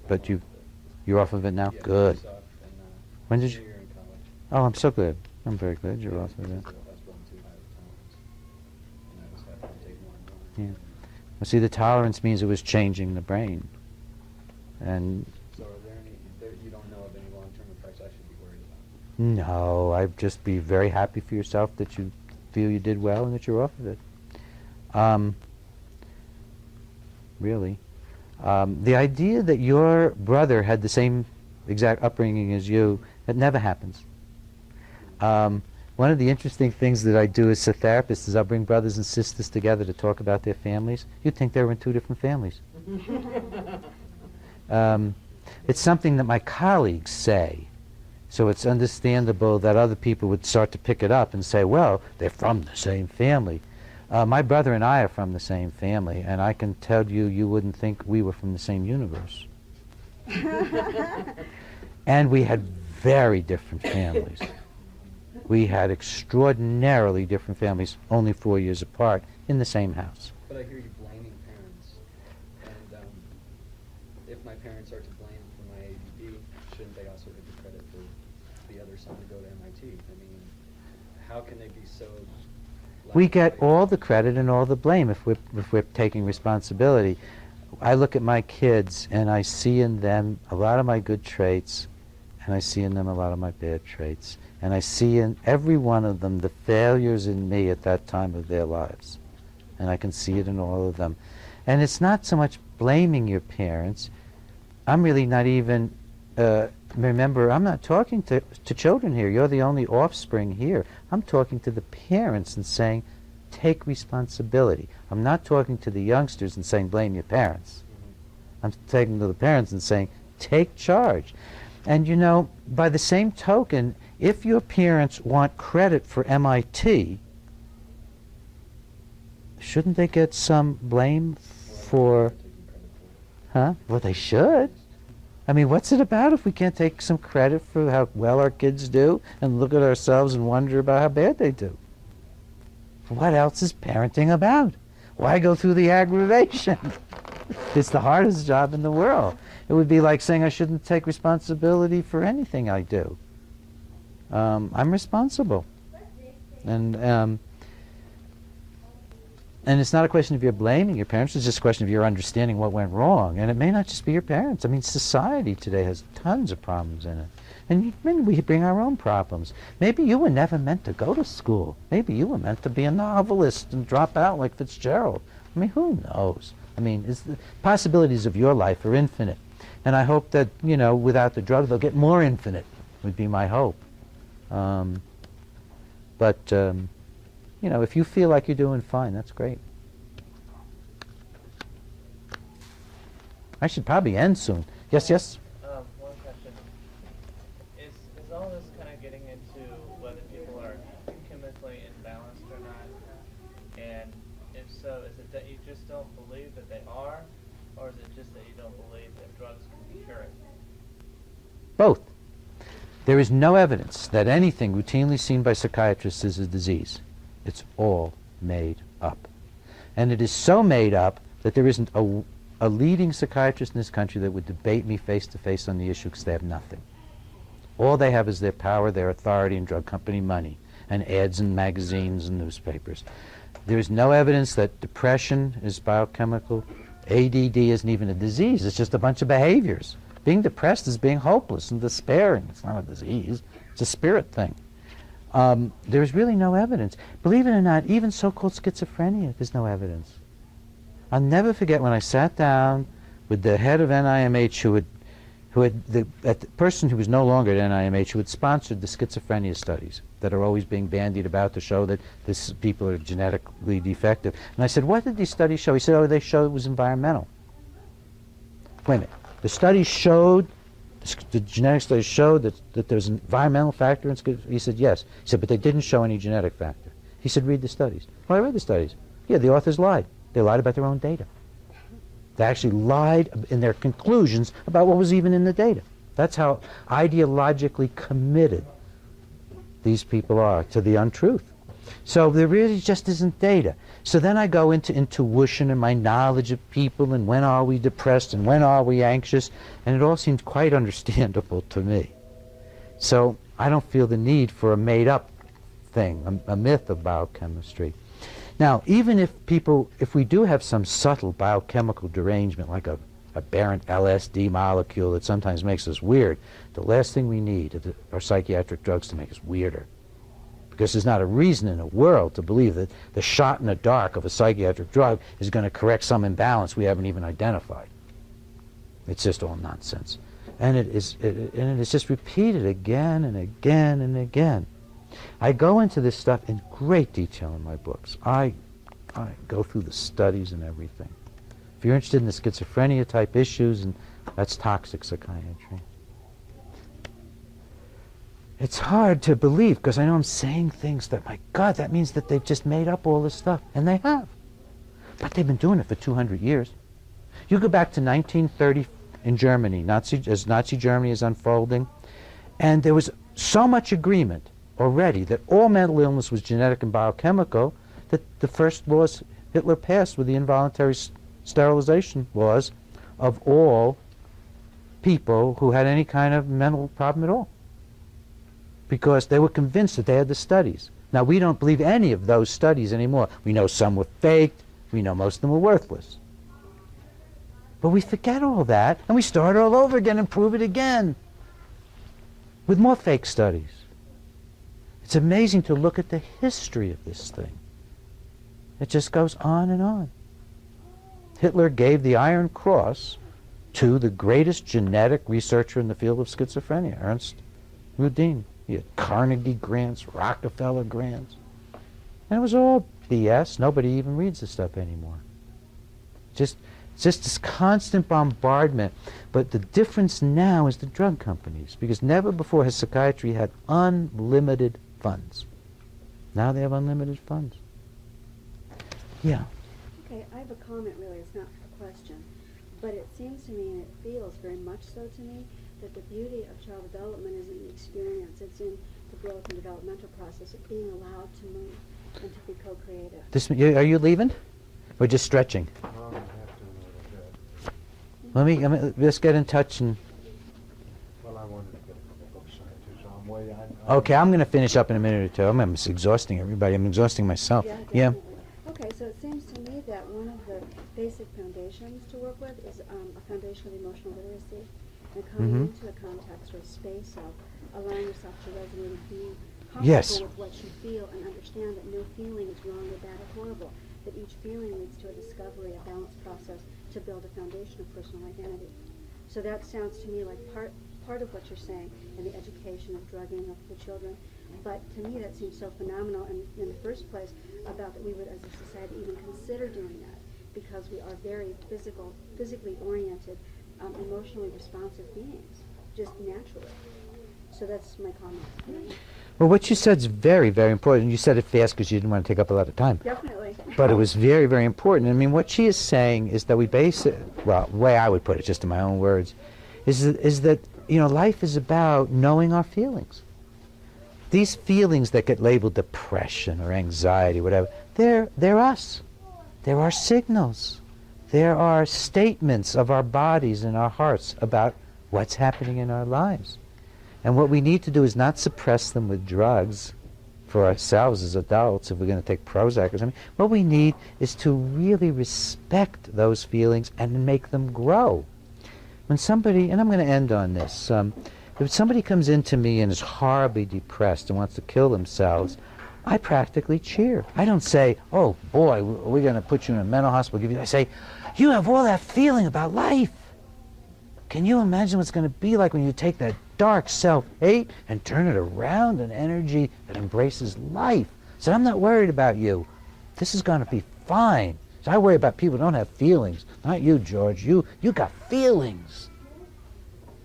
but you're off of it now? Yeah, Good. I was off in, When did you? senior year in college. Oh, I'm so good. I'm very glad you're off of Because it. I was going too high with tolerance. And I was having to take more and more. Yeah. Well, see, the tolerance means it was changing the brain. And So are there any, you don't know of any long-term effects I should be worried about? no, I'd just be very happy for yourself that you feel you did well and that you're off of it. Really. The idea that your brother had the same exact upbringing as you, that never happens. One of the interesting things that I do as a therapist is I'll bring brothers and sisters together to talk about their families. You'd think they were in two different families. It's something that my colleagues say, so it's understandable that other people would start to pick it up and say, well, they're from the same family. My brother and I are from the same family, and I can tell you, you wouldn't think we were from the same universe. And we had very different families. We had extraordinarily different families, only 4 years apart, in the same house. But I hear you blaming parents. And if my parents are to blame for my ADD, shouldn't they also get the credit for the other son to go to MIT? I mean, how can they be so... We get all the credit and all the blame if we're taking responsibility. I look at my kids and I see in them a lot of my good traits, and I see in them a lot of my bad traits. And I see in every one of them the failures in me at that time of their lives. And I can see it in all of them. And it's not so much blaming your parents. I'm really not even, remember, I'm not talking to children here. You're the only offspring here. I'm talking to the parents and saying, take responsibility. I'm not talking to the youngsters and saying, blame your parents. I'm talking to the parents and saying, take charge. And you know, by the same token, if your parents want credit for MIT, shouldn't they get some blame for... Huh? Well, they should. I mean, what's it about if we can't take some credit for how well our kids do and look at ourselves and wonder about how bad they do? What else is parenting about? Why go through the aggravation? It's the hardest job in the world. It would be like saying I shouldn't take responsibility for anything I do. I'm responsible. And it's not a question of your blaming your parents, it's just a question of your understanding what went wrong. And it may not just be your parents. I mean, society today has tons of problems in it. And we bring our own problems. Maybe you were never meant to go to school. Maybe you were meant to be a novelist and drop out like Fitzgerald. I mean, who knows? I mean, the possibilities of your life are infinite. And I hope that, you know, without the drug, they'll get more infinite, would be my hope. You know, if you feel like you're doing fine, that's great. I should probably end soon. Yes, yes? One question. Is all this kind of getting into whether people are chemically imbalanced or not? And if so, is it that you just don't believe that they are? Or is it just that you don't believe that drugs can cure it? Both. There is no evidence that anything routinely seen by psychiatrists is a disease. It's all made up. And it is so made up that there isn't a leading psychiatrist in this country that would debate me face to face on the issue, because they have nothing. All they have is their power, their authority, and drug company money, and ads in magazines and newspapers. There is no evidence that depression is biochemical. ADD isn't even a disease. It's just a bunch of behaviors. Being depressed is being hopeless and despairing. It's not a disease. It's a spirit thing. There's really no evidence. Believe it or not, even so-called schizophrenia, there's no evidence. I'll never forget when I sat down with the head of NIMH the person who was no longer at NIMH, who had sponsored the schizophrenia studies that are always being bandied about to show that people are genetically defective. And I said, what did these studies show? He said, oh, they showed it was environmental. Wait a minute. The studies showed, the genetic studies showed that there's an environmental factor in schizophrenia? He said, yes. He said, but they didn't show any genetic factor. He said, read the studies. Well, I read the studies. Yeah, the authors lied. They lied about their own data. They actually lied in their conclusions about what was even in the data. That's how ideologically committed these people are to the untruth. So there really just isn't data. So then I go into intuition and my knowledge of people and when are we depressed and when are we anxious, and it all seems quite understandable to me. So I don't feel the need for a made-up thing, a myth of biochemistry. Now, even if we do have some subtle biochemical derangement, like a aberrant LSD molecule that sometimes makes us weird, the last thing we need are psychiatric drugs to make us weirder. Because there's not a reason in the world to believe that the shot in the dark of a psychiatric drug is going to correct some imbalance we haven't even identified. It's just all nonsense. And it is just repeated again and again and again. I go into this stuff in great detail in my books. I go through the studies and everything. If you're interested in the schizophrenia type issues, and that's toxic psychiatry. It's hard to believe because I know I'm saying things that, my God, that means that they've just made up all this stuff. And they have. But they've been doing it for 200 years. You go back to 1930 in Germany, as Nazi Germany is unfolding, and there was so much agreement already that all mental illness was genetic and biochemical that the first laws Hitler passed were the involuntary sterilization laws of all people who had any kind of mental problem at all, because they were convinced that they had the studies. Now, we don't believe any of those studies anymore. We know some were faked. We know most of them were worthless. But we forget all that, and we start all over again and prove it again with more fake studies. It's amazing to look at the history of this thing. It just goes on and on. Hitler gave the Iron Cross to the greatest genetic researcher in the field of schizophrenia, Ernst Rudin. He had Carnegie grants, Rockefeller grants. And it was all BS. Nobody even reads this stuff anymore. It's just this constant bombardment. But the difference now is the drug companies, because never before has psychiatry had unlimited funds. Now they have unlimited funds. Yeah. Okay, I have a comment really, it's not a question. But it seems to me, and it feels very much so to me, that the beauty of child development is in the experience. It's in the growth and developmental process of being allowed to move and to be co-creative. Are you leaving? Or just stretching? Let's get in touch and... Well, I wanted to get a couple books signed too, so I'm way... Okay, I'm going to finish up in a minute or two. I'm exhausting everybody. I'm exhausting myself. Yeah. Okay, so it seems to me that one of the basic foundations to work with is a foundation of emotional literacy. And coming into a context or a space of allowing yourself to resonate and be comfortable with what you feel and understand that no feeling is wrong or bad or horrible, that each feeling leads to a discovery, a balanced process to build a foundation of personal identity. So that sounds to me like part of what you're saying in the education of drugging of the children. But to me that seems so phenomenal in the first place about that we would as a society even consider doing that, because we are very physically oriented, emotionally responsive beings, just naturally. So that's my comment. Well, what you said is very, very important. You said it fast because you didn't want to take up a lot of time. Definitely. But it was very, very important. I mean, what she is saying is that we base it, well, the way I would put it, just in my own words, is that, you know, life is about knowing our feelings. These feelings that get labeled depression or anxiety, whatever, they're us. They're our signals. There are statements of our bodies and our hearts about what's happening in our lives. And what we need to do is not suppress them with drugs for ourselves as adults, if we're going to take Prozac or something. What we need is to really respect those feelings and make them grow. When somebody, and I'm going to end on this, If somebody comes into me and is horribly depressed and wants to kill themselves, I practically cheer. I don't say, oh boy, we're going to put you in a mental hospital. I say, you have all that feeling about life. Can you imagine what it's going to be like when you take that dark self-hate and turn it around an energy that embraces life? So I'm not worried about you. This is going to be fine. So I worry about people who don't have feelings. Not you, George. You got feelings.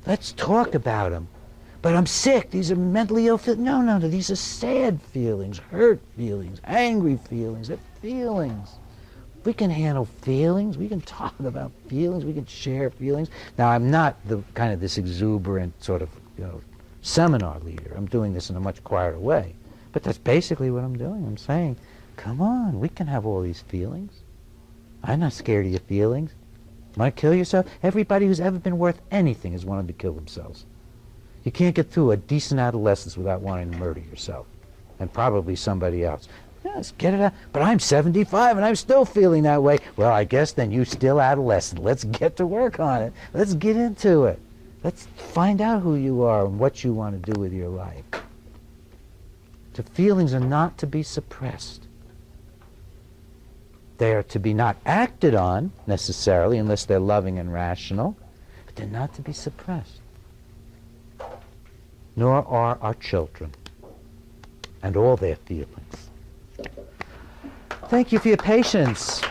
Let's talk about them. But I'm sick. These are mentally ill feelings. No. These are sad feelings, hurt feelings, angry feelings. They're feelings. We can handle feelings. We can talk about feelings. We can share feelings. Now, I'm not the kind of this exuberant sort of, seminar leader. I'm doing this in a much quieter way. But that's basically what I'm doing. I'm saying, come on, we can have all these feelings. I'm not scared of your feelings. Want to kill yourself? Everybody who's ever been worth anything has wanted to kill themselves. You can't get through a decent adolescence without wanting to murder yourself, and probably somebody else. Yes, get it out. But I'm 75 and I'm still feeling that way. Well, I guess then you're still adolescent. Let's get to work on it. Let's get into it. Let's find out who you are and what you want to do with your life. The feelings are not to be suppressed. They are to be not acted on, necessarily, unless they're loving and rational, but they're not to be suppressed. Nor are our children and all their feelings. Thank you for your patience.